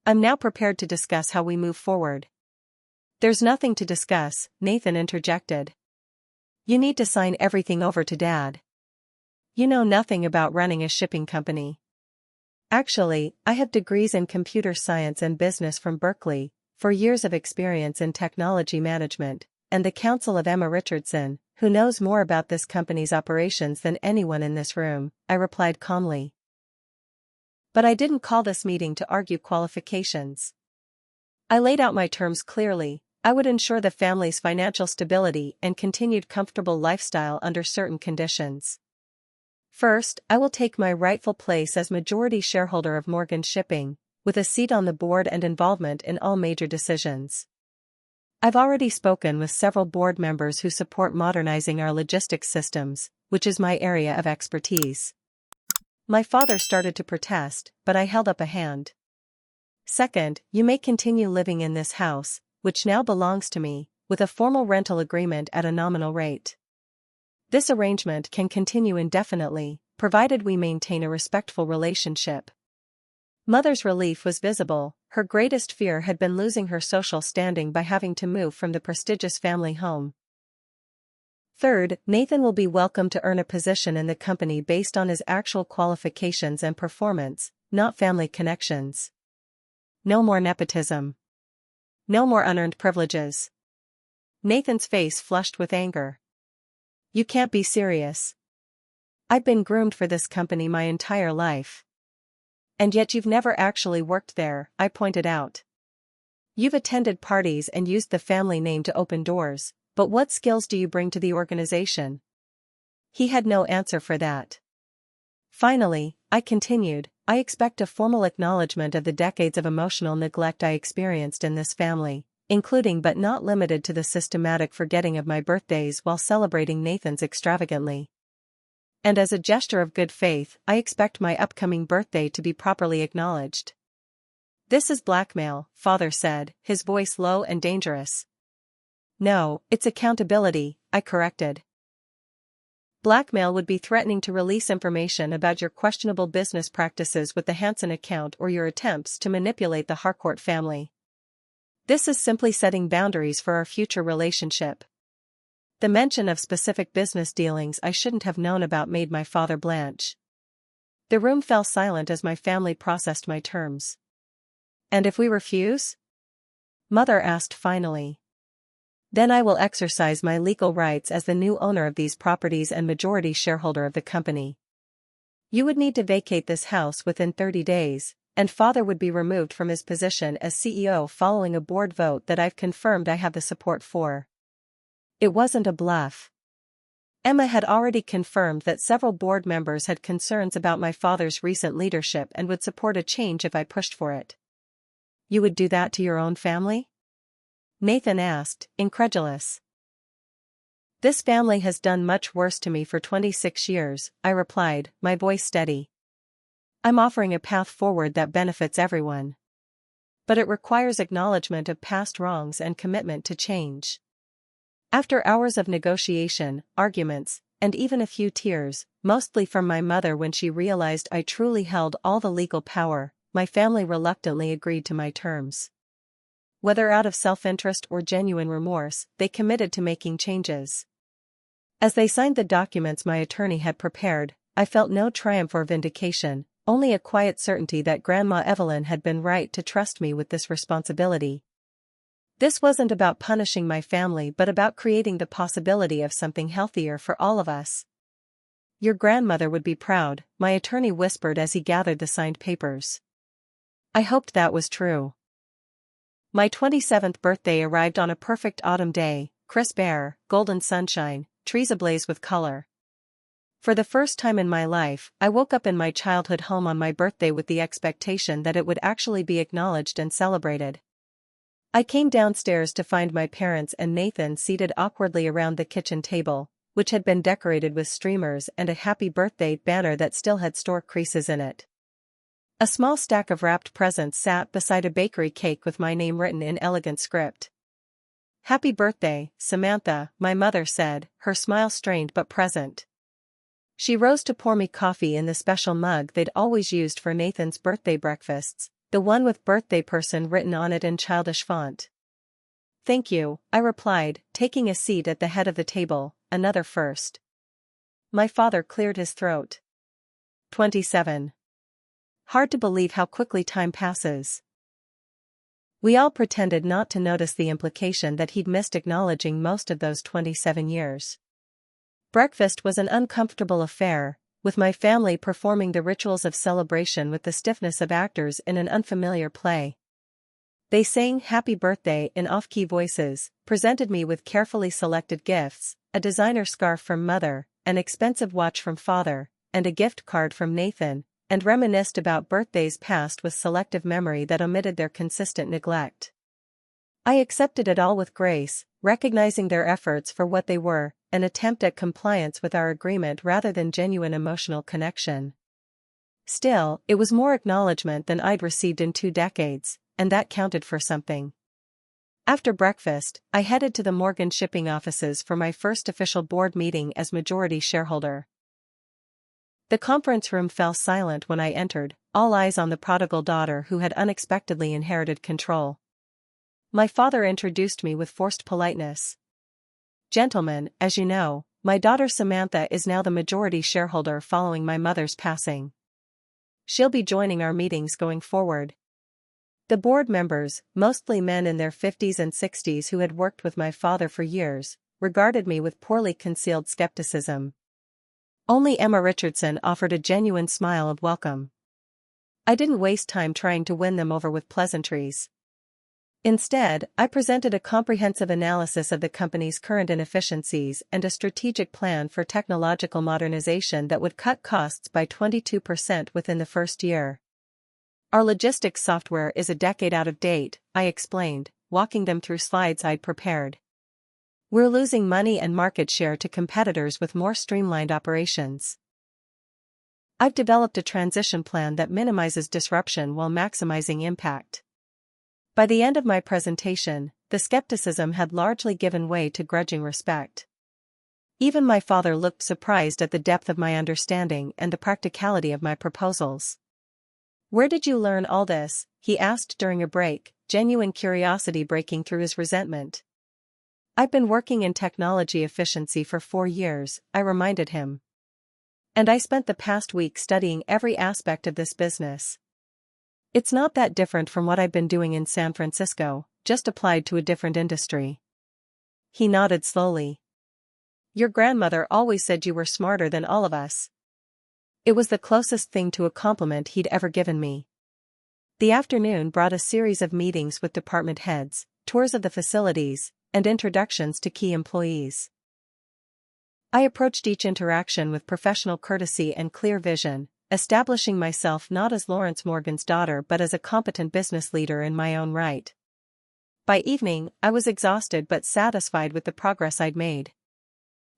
I'm now prepared to discuss how we move forward. There's nothing to discuss, Nathan interjected. You need to sign everything over to Dad. You know nothing about running a shipping company. Actually, I have degrees in computer science and business from Berkeley, 4 years of experience in technology management, and the counsel of Emma Richardson, who knows more about this company's operations than anyone in this room, I replied calmly. But I didn't call this meeting to argue qualifications. I laid out my terms clearly. I would ensure the family's financial stability and continued comfortable lifestyle under certain conditions. First, I will take my rightful place as majority shareholder of Morgan Shipping, with a seat on the board and involvement in all major decisions. I've already spoken with several board members who support modernizing our logistics systems, which is my area of expertise. My father started to protest, but I held up a hand. Second, you may continue living in this house, which now belongs to me, with a formal rental agreement at a nominal rate. This arrangement can continue indefinitely, provided we maintain a respectful relationship. Mother's relief was visible. Her greatest fear had been losing her social standing by having to move from the prestigious family home. Third, Nathan will be welcome to earn a position in the company based on his actual qualifications and performance, not family connections. No more nepotism. No more unearned privileges. Nathan's face flushed with anger. You can't be serious. I've been groomed for this company my entire life. And yet you've never actually worked there, I pointed out. You've attended parties and used the family name to open doors, but what skills do you bring to the organization? He had no answer for that. Finally, I continued, I expect a formal acknowledgement of the decades of emotional neglect I experienced in this family, including but not limited to the systematic forgetting of my birthdays while celebrating Nathan's extravagantly. And as a gesture of good faith, I expect my upcoming birthday to be properly acknowledged. This is blackmail, Father said, his voice low and dangerous. No, it's accountability, I corrected. Blackmail would be threatening to release information about your questionable business practices with the Hansen account or your attempts to manipulate the Harcourt family. This is simply setting boundaries for our future relationship. The mention of specific business dealings I shouldn't have known about made my father blanch. The room fell silent as my family processed my terms. And if we refuse? Mother asked finally. Then I will exercise my legal rights as the new owner of these properties and majority shareholder of the company. You would need to vacate this house within 30 days, and Father would be removed from his position as CEO following a board vote that I've confirmed I have the support for. It wasn't a bluff. Emma had already confirmed that several board members had concerns about my father's recent leadership and would support a change if I pushed for it. You would do that to your own family? Nathan asked, incredulous. This family has done much worse to me for 26 years, I replied, my voice steady. I'm offering a path forward that benefits everyone. But it requires acknowledgement of past wrongs and commitment to change. After hours of negotiation, arguments, and even a few tears, mostly from my mother when she realized I truly held all the legal power, my family reluctantly agreed to my terms. Whether out of self-interest or genuine remorse, they committed to making changes. As they signed the documents my attorney had prepared, I felt no triumph or vindication, only a quiet certainty that Grandma Evelyn had been right to trust me with this responsibility. This wasn't about punishing my family but about creating the possibility of something healthier for all of us. Your grandmother would be proud, my attorney whispered as he gathered the signed papers. I hoped that was true. My 27th birthday arrived on a perfect autumn day, crisp air, golden sunshine, trees ablaze with color. For the first time in my life, I woke up in my childhood home on my birthday with the expectation that it would actually be acknowledged and celebrated. I came downstairs to find my parents and Nathan seated awkwardly around the kitchen table, which had been decorated with streamers and a happy birthday banner that still had stork creases in it. A small stack of wrapped presents sat beside a bakery cake with my name written in elegant script. Happy birthday, Samantha, my mother said, her smile strained but present. She rose to pour me coffee in the special mug they'd always used for Nathan's birthday breakfasts, the one with birthday person written on it in childish font. Thank you, I replied, taking a seat at the head of the table, another first. My father cleared his throat. 27. Hard to believe how quickly time passes. We all pretended not to notice the implication that he'd missed acknowledging most of those 27 years. Breakfast was an uncomfortable affair, with my family performing the rituals of celebration with the stiffness of actors in an unfamiliar play. They sang happy birthday in off-key voices, presented me with carefully selected gifts, a designer scarf from Mother, an expensive watch from Father, and a gift card from Nathan, and reminisced about birthdays past with selective memory that omitted their consistent neglect. I accepted it all with grace, recognizing their efforts for what they were, an attempt at compliance with our agreement rather than genuine emotional connection. Still, it was more acknowledgement than I'd received in 2 decades, and that counted for something. After breakfast, I headed to the Morgan shipping offices for my first official board meeting as majority shareholder. The conference room fell silent when I entered, all eyes on the prodigal daughter who had unexpectedly inherited control. My father introduced me with forced politeness. "Gentlemen, as you know, my daughter Samantha is now the majority shareholder following my mother's passing. She'll be joining our meetings going forward." The board members, mostly men in their 50s and 60s who had worked with my father for years, regarded me with poorly concealed skepticism. Only Emma Richardson offered a genuine smile of welcome. I didn't waste time trying to win them over with pleasantries. Instead, I presented a comprehensive analysis of the company's current inefficiencies and a strategic plan for technological modernization that would cut costs by 22% within the first year. "Our logistics software is a decade out of date," I explained, walking them through slides I'd prepared. "We're losing money and market share to competitors with more streamlined operations. I've developed a transition plan that minimizes disruption while maximizing impact." By the end of my presentation, the skepticism had largely given way to grudging respect. Even my father looked surprised at the depth of my understanding and the practicality of my proposals. "Where did you learn all this?" he asked during a break, genuine curiosity breaking through his resentment. "I've been working in technology efficiency for 4 years," I reminded him. "And I spent the past week studying every aspect of this business. It's not that different from what I've been doing in San Francisco, just applied to a different industry." He nodded slowly. "Your grandmother always said you were smarter than all of us." It was the closest thing to a compliment he'd ever given me. The afternoon brought a series of meetings with department heads, tours of the facilities, and introductions to key employees. I approached each interaction with professional courtesy and clear vision, establishing myself not as Lawrence Morgan's daughter but as a competent business leader in my own right. By evening, I was exhausted but satisfied with the progress I'd made.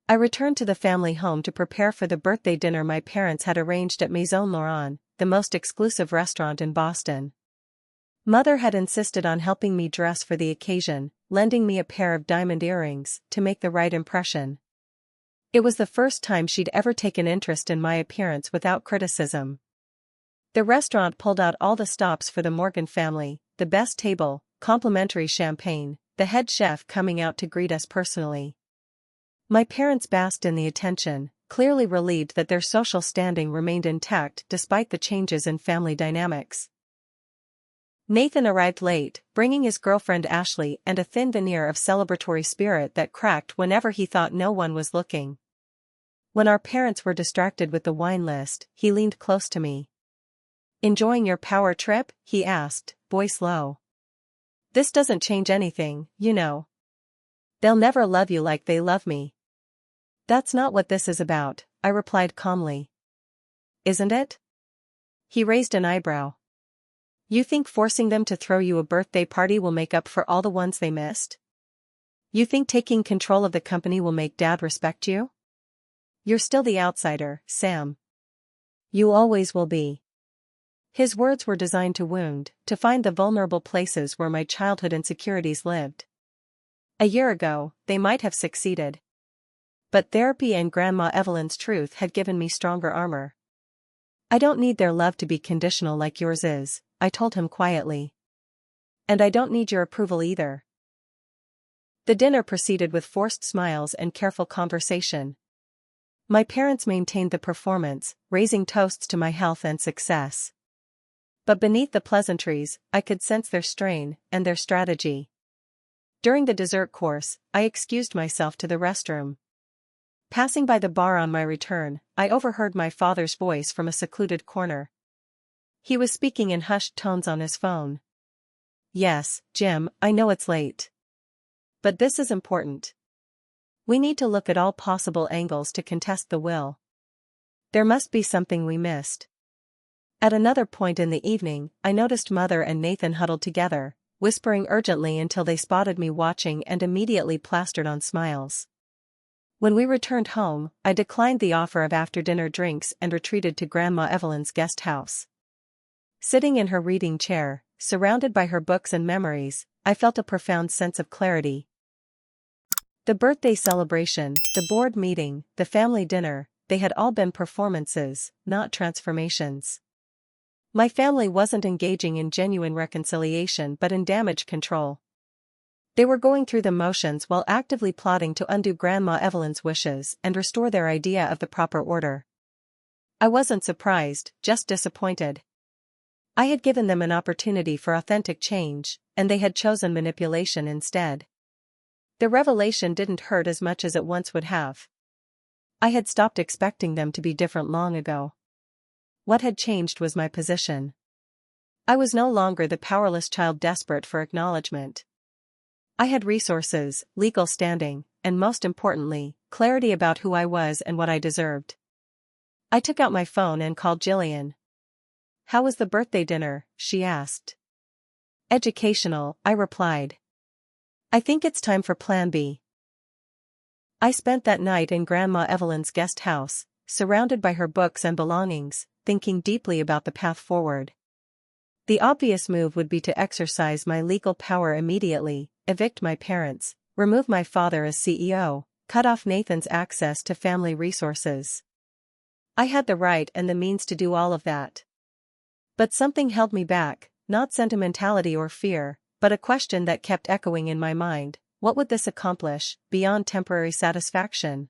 I returned to the family home to prepare for the birthday dinner my parents had arranged at Maison Laurent, the most exclusive restaurant in Boston. Mother had insisted on helping me dress for the occasion, lending me a pair of diamond earrings to make the right impression. It was the first time she'd ever taken interest in my appearance without criticism. The restaurant pulled out all the stops for the Morgan family, the best table, complimentary champagne, the head chef coming out to greet us personally. My parents basked in the attention, clearly relieved that their social standing remained intact despite the changes in family dynamics. Nathan arrived late, bringing his girlfriend Ashley and a thin veneer of celebratory spirit that cracked whenever he thought no one was looking. When our parents were distracted with the wine list, he leaned close to me. "Enjoying your power trip?" he asked, voice low. "This doesn't change anything, you know. They'll never love you like they love me." "That's not what this is about," I replied calmly. "Isn't it?" He raised an eyebrow. "You think forcing them to throw you a birthday party will make up for all the ones they missed? You think taking control of the company will make Dad respect you? You're still the outsider, Sam. You always will be." His words were designed to wound, to find the vulnerable places where my childhood insecurities lived. A year ago, they might have succeeded. But therapy and Grandma Evelyn's truth had given me stronger armor. "I don't need their love to be conditional like yours is," I told him quietly. "And I don't need your approval either." The dinner proceeded with forced smiles and careful conversation. My parents maintained the performance, raising toasts to my health and success. But beneath the pleasantries, I could sense their strain and their strategy. During the dessert course, I excused myself to the restroom. Passing by the bar on my return, I overheard my father's voice from a secluded corner. He was speaking in hushed tones on his phone. "Yes, Jim, I know it's late. But this is important. We need to look at all possible angles to contest the will. There must be something we missed." At another point in the evening, I noticed Mother and Nathan huddled together, whispering urgently until they spotted me watching and immediately plastered on smiles. When we returned home, I declined the offer of after-dinner drinks and retreated to Grandma Evelyn's guest house. Sitting in her reading chair, surrounded by her books and memories, I felt a profound sense of clarity. The birthday celebration, the board meeting, the family dinner, they had all been performances, not transformations. My family wasn't engaging in genuine reconciliation but in damage control. They were going through the motions while actively plotting to undo Grandma Evelyn's wishes and restore their idea of the proper order. I wasn't surprised, just disappointed. I had given them an opportunity for authentic change, and they had chosen manipulation instead. The revelation didn't hurt as much as it once would have. I had stopped expecting them to be different long ago. What had changed was my position. I was no longer the powerless child desperate for acknowledgement. I had resources, legal standing, and most importantly, clarity about who I was and what I deserved. I took out my phone and called Jillian. "How was the birthday dinner?" she asked. "Educational," I replied. "I think it's time for Plan B." I spent that night in Grandma Evelyn's guest house, surrounded by her books and belongings, thinking deeply about the path forward. The obvious move would be to exercise my legal power immediately, evict my parents, remove my father as CEO, cut off Nathan's access to family resources. I had the right and the means to do all of that. But something held me back, not sentimentality or fear, but a question that kept echoing in my mind: what would this accomplish, beyond temporary satisfaction?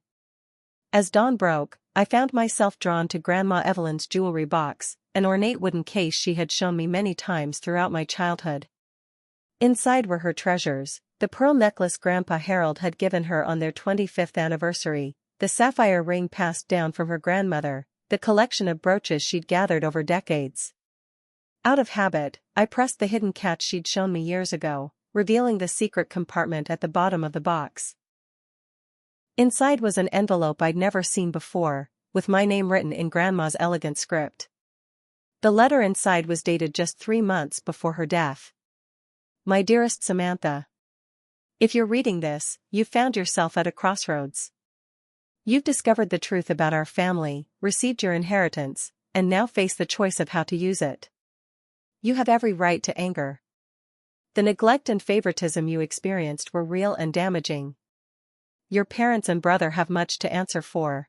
As dawn broke, I found myself drawn to Grandma Evelyn's jewelry box, an ornate wooden case she had shown me many times throughout my childhood. Inside were her treasures: the pearl necklace Grandpa Harold had given her on their 25th anniversary, the sapphire ring passed down from her grandmother, the collection of brooches she'd gathered over decades. Out of habit, I pressed the hidden catch she'd shown me years ago, revealing the secret compartment at the bottom of the box. Inside was an envelope I'd never seen before, with my name written in Grandma's elegant script. The letter inside was dated just 3 months before her death. "My dearest Samantha. If you're reading this, you've found yourself at a crossroads. You've discovered the truth about our family, received your inheritance, and now face the choice of how to use it. You have every right to anger. The neglect and favoritism you experienced were real and damaging. Your parents and brother have much to answer for.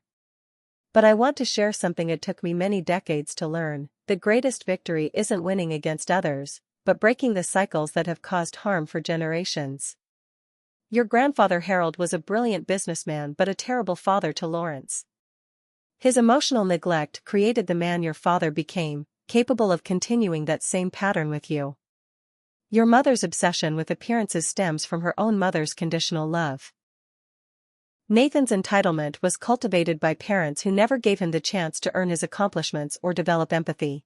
But I want to share something it took me many decades to learn: the greatest victory isn't winning against others, but breaking the cycles that have caused harm for generations. Your grandfather Harold was a brilliant businessman but a terrible father to Lawrence. His emotional neglect created the man your father became, capable of continuing that same pattern with you. Your mother's obsession with appearances stems from her own mother's conditional love. Nathan's entitlement was cultivated by parents who never gave him the chance to earn his accomplishments or develop empathy.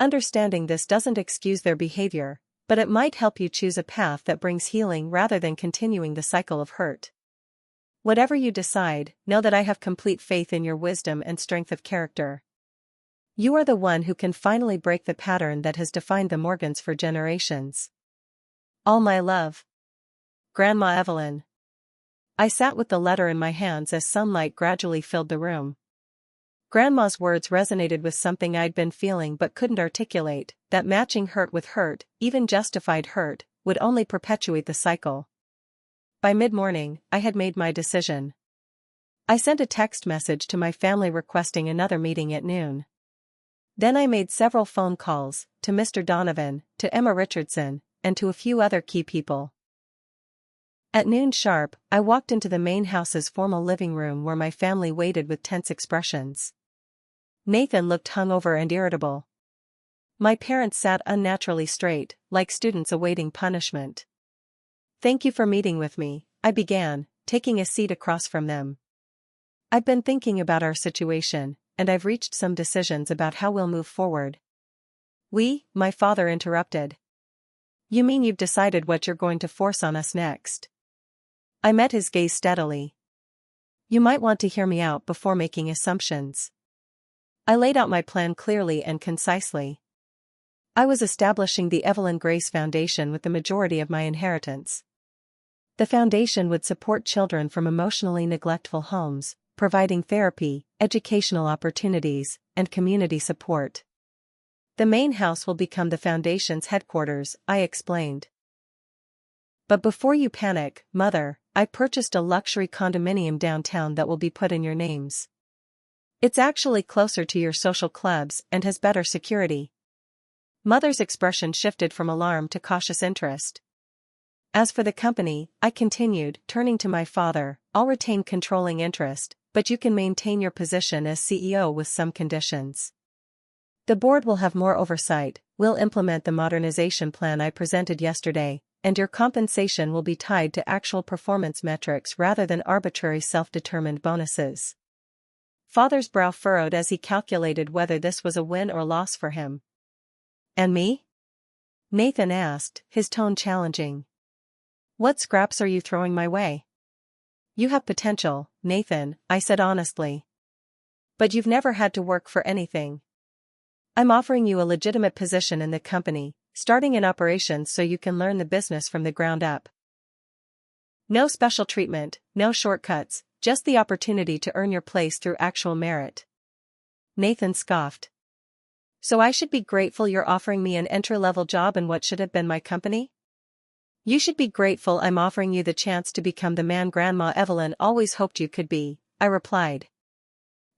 Understanding this doesn't excuse their behavior, but it might help you choose a path that brings healing rather than continuing the cycle of hurt. Whatever you decide, know that I have complete faith in your wisdom and strength of character. You are the one who can finally break the pattern that has defined the Morgans for generations. All my love. Grandma Evelyn. I sat with the letter in my hands as sunlight gradually filled the room. Grandma's words resonated with something I'd been feeling but couldn't articulate: that matching hurt with hurt, even justified hurt, would only perpetuate the cycle. By mid-morning, I had made my decision. I sent a text message to my family requesting another meeting at noon. Then I made several phone calls, to Mr. Donovan, to Emma Richardson, and to a few other key people. At noon sharp, I walked into the main house's formal living room where my family waited with tense expressions. Nathan looked hungover and irritable. My parents sat unnaturally straight, like students awaiting punishment. "Thank you for meeting with me," I began, taking a seat across from them. "I've been thinking about our situation, and I've reached some decisions about how we'll move forward." My father interrupted. "You mean you've decided what you're going to force on us next?" I met his gaze steadily. "You might want to hear me out before making assumptions." I laid out my plan clearly and concisely. I was establishing the Evelyn Grace Foundation with the majority of my inheritance. The foundation would support children from emotionally neglectful homes, providing therapy, educational opportunities, and community support. The main house will become the foundation's headquarters, I explained. But before you panic, Mother, I purchased a luxury condominium downtown that will be put in your names. It's actually closer to your social clubs and has better security. Mother's expression shifted from alarm to cautious interest. As for the company, I continued, turning to my father, I'll retain controlling interest, but you can maintain your position as CEO with some conditions. The board will have more oversight, we'll implement the modernization plan I presented yesterday, and your compensation will be tied to actual performance metrics rather than arbitrary self-determined bonuses. Father's brow furrowed as he calculated whether this was a win or loss for him. And me? Nathan asked, his tone challenging. What scraps are you throwing my way? You have potential, Nathan, I said honestly. But you've never had to work for anything. I'm offering you a legitimate position in the company, starting in operations so you can learn the business from the ground up. No special treatment, no shortcuts, just the opportunity to earn your place through actual merit. Nathan scoffed. So I should be grateful you're offering me an entry-level job in what should have been my company? You should be grateful I'm offering you the chance to become the man Grandma Evelyn always hoped you could be, I replied.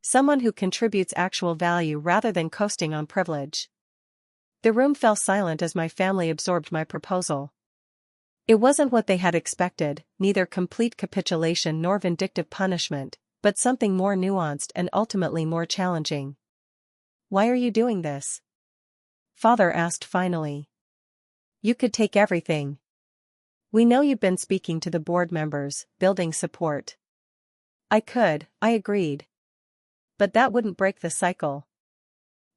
Someone who contributes actual value rather than coasting on privilege. The room fell silent as my family absorbed my proposal. It wasn't what they had expected, neither complete capitulation nor vindictive punishment, but something more nuanced and ultimately more challenging. Why are you doing this? Father asked finally. You could take everything. We know you've been speaking to the board members, building support. I agreed. But that wouldn't break the cycle.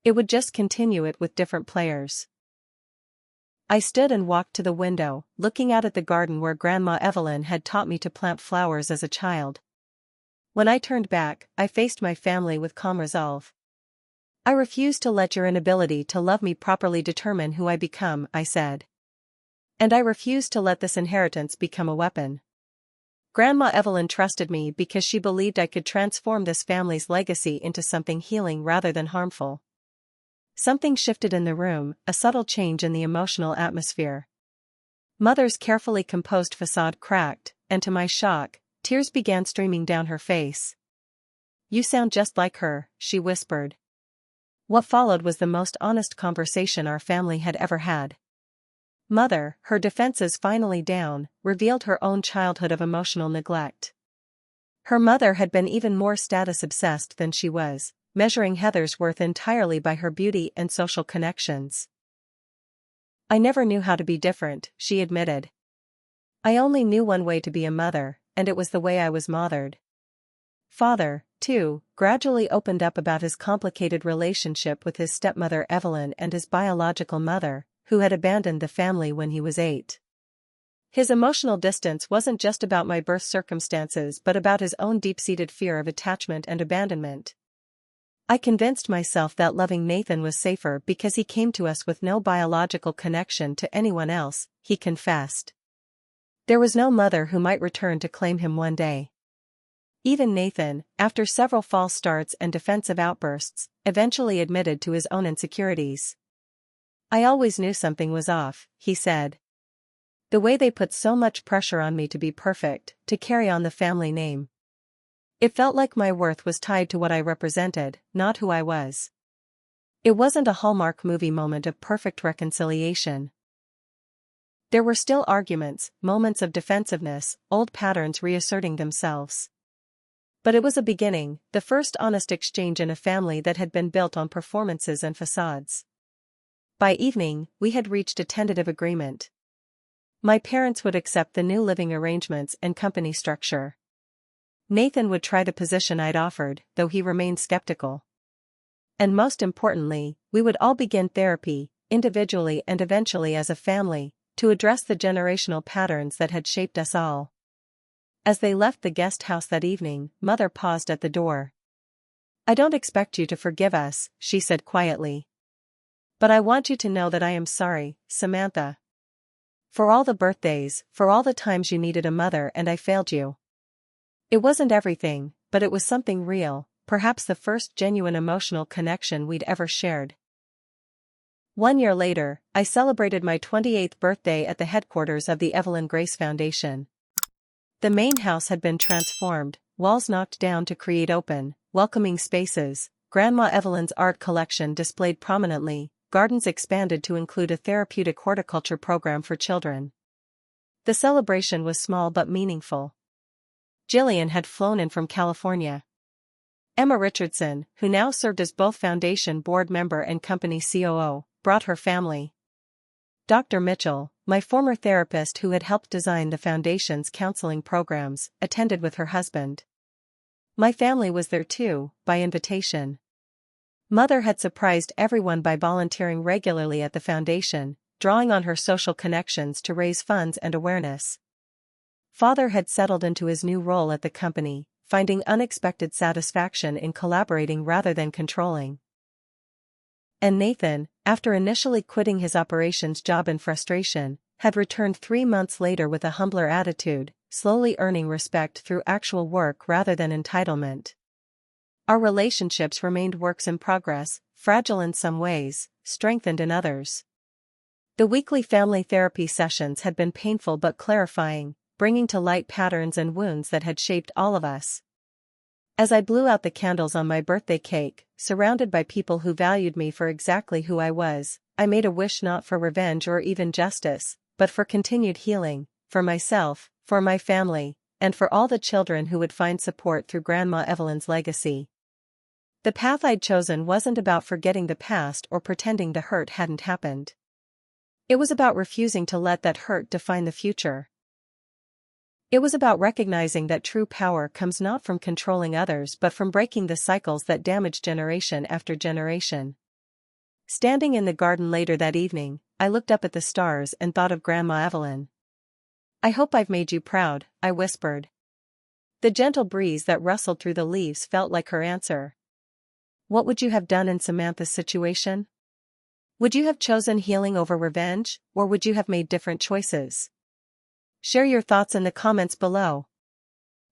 It would just continue it with different players. I stood and walked to the window, looking out at the garden where Grandma Evelyn had taught me to plant flowers as a child. When I turned back, I faced my family with calm resolve. I refuse to let your inability to love me properly determine who I become, I said. And I refuse to let this inheritance become a weapon. Grandma Evelyn trusted me because she believed I could transform this family's legacy into something healing rather than harmful. Something shifted in the room, a subtle change in the emotional atmosphere. Mother's carefully composed facade cracked, and to my shock, tears began streaming down her face. You sound just like her, she whispered. What followed was the most honest conversation our family had ever had. Mother, her defenses finally down, revealed her own childhood of emotional neglect. Her mother had been even more status-obsessed than she was, measuring Heather's worth entirely by her beauty and social connections. I never knew how to be different, she admitted. I only knew one way to be a mother, and it was the way I was mothered. Father, too, gradually opened up about his complicated relationship with his stepmother Evelyn and his biological mother, who had abandoned the family when he was 8. His emotional distance wasn't just about my birth circumstances but about his own deep-seated fear of attachment and abandonment. I convinced myself that loving Nathan was safer because he came to us with no biological connection to anyone else, he confessed. There was no mother who might return to claim him one day. Even Nathan, after several false starts and defensive outbursts, eventually admitted to his own insecurities. I always knew something was off, he said. The way they put so much pressure on me to be perfect, to carry on the family name. It felt like my worth was tied to what I represented, not who I was. It wasn't a Hallmark movie moment of perfect reconciliation. There were still arguments, moments of defensiveness, old patterns reasserting themselves. But it was a beginning, the first honest exchange in a family that had been built on performances and facades. By evening, we had reached a tentative agreement. My parents would accept the new living arrangements and company structure. Nathan would try the position I'd offered, though he remained skeptical. And most importantly, we would all begin therapy, individually and eventually as a family, to address the generational patterns that had shaped us all. As they left the guest house that evening, Mother paused at the door. I don't expect you to forgive us, she said quietly. But I want you to know that I am sorry, Samantha. For all the birthdays, for all the times you needed a mother and I failed you. It wasn't everything, but it was something real, perhaps the first genuine emotional connection we'd ever shared. 1 year later, I celebrated my 28th birthday at the headquarters of the Evelyn Grace Foundation. The main house had been transformed, walls knocked down to create open, welcoming spaces, Grandma Evelyn's art collection displayed prominently, gardens expanded to include a therapeutic horticulture program for children. The celebration was small but meaningful. Jillian had flown in from California. Emma Richardson, who now served as both foundation board member and company COO, brought her family. Dr. Mitchell, my former therapist who had helped design the foundation's counseling programs, attended with her husband. My family was there too, by invitation. Mother had surprised everyone by volunteering regularly at the foundation, drawing on her social connections to raise funds and awareness. Father had settled into his new role at the company, finding unexpected satisfaction in collaborating rather than controlling. And Nathan, after initially quitting his operations job in frustration, had returned 3 months later with a humbler attitude, slowly earning respect through actual work rather than entitlement. Our relationships remained works in progress, fragile in some ways, strengthened in others. The weekly family therapy sessions had been painful but clarifying, bringing to light patterns and wounds that had shaped all of us. As I blew out the candles on my birthday cake, surrounded by people who valued me for exactly who I was, I made a wish not for revenge or even justice, but for continued healing, for myself, for my family, and for all the children who would find support through Grandma Evelyn's legacy. The path I'd chosen wasn't about forgetting the past or pretending the hurt hadn't happened. It was about refusing to let that hurt define the future. It was about recognizing that true power comes not from controlling others but from breaking the cycles that damage generation after generation. Standing in the garden later that evening, I looked up at the stars and thought of Grandma Evelyn. "I hope I've made you proud," I whispered. The gentle breeze that rustled through the leaves felt like her answer. What would you have done in Samantha's situation? Would you have chosen healing over revenge, or would you have made different choices? Share your thoughts in the comments below.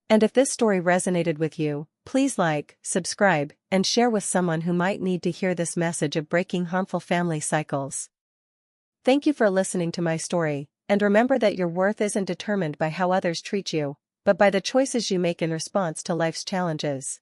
And if this story resonated with you, please like, subscribe, and share with someone who might need to hear this message of breaking harmful family cycles. Thank you for listening to my story, and remember that your worth isn't determined by how others treat you, but by the choices you make in response to life's challenges.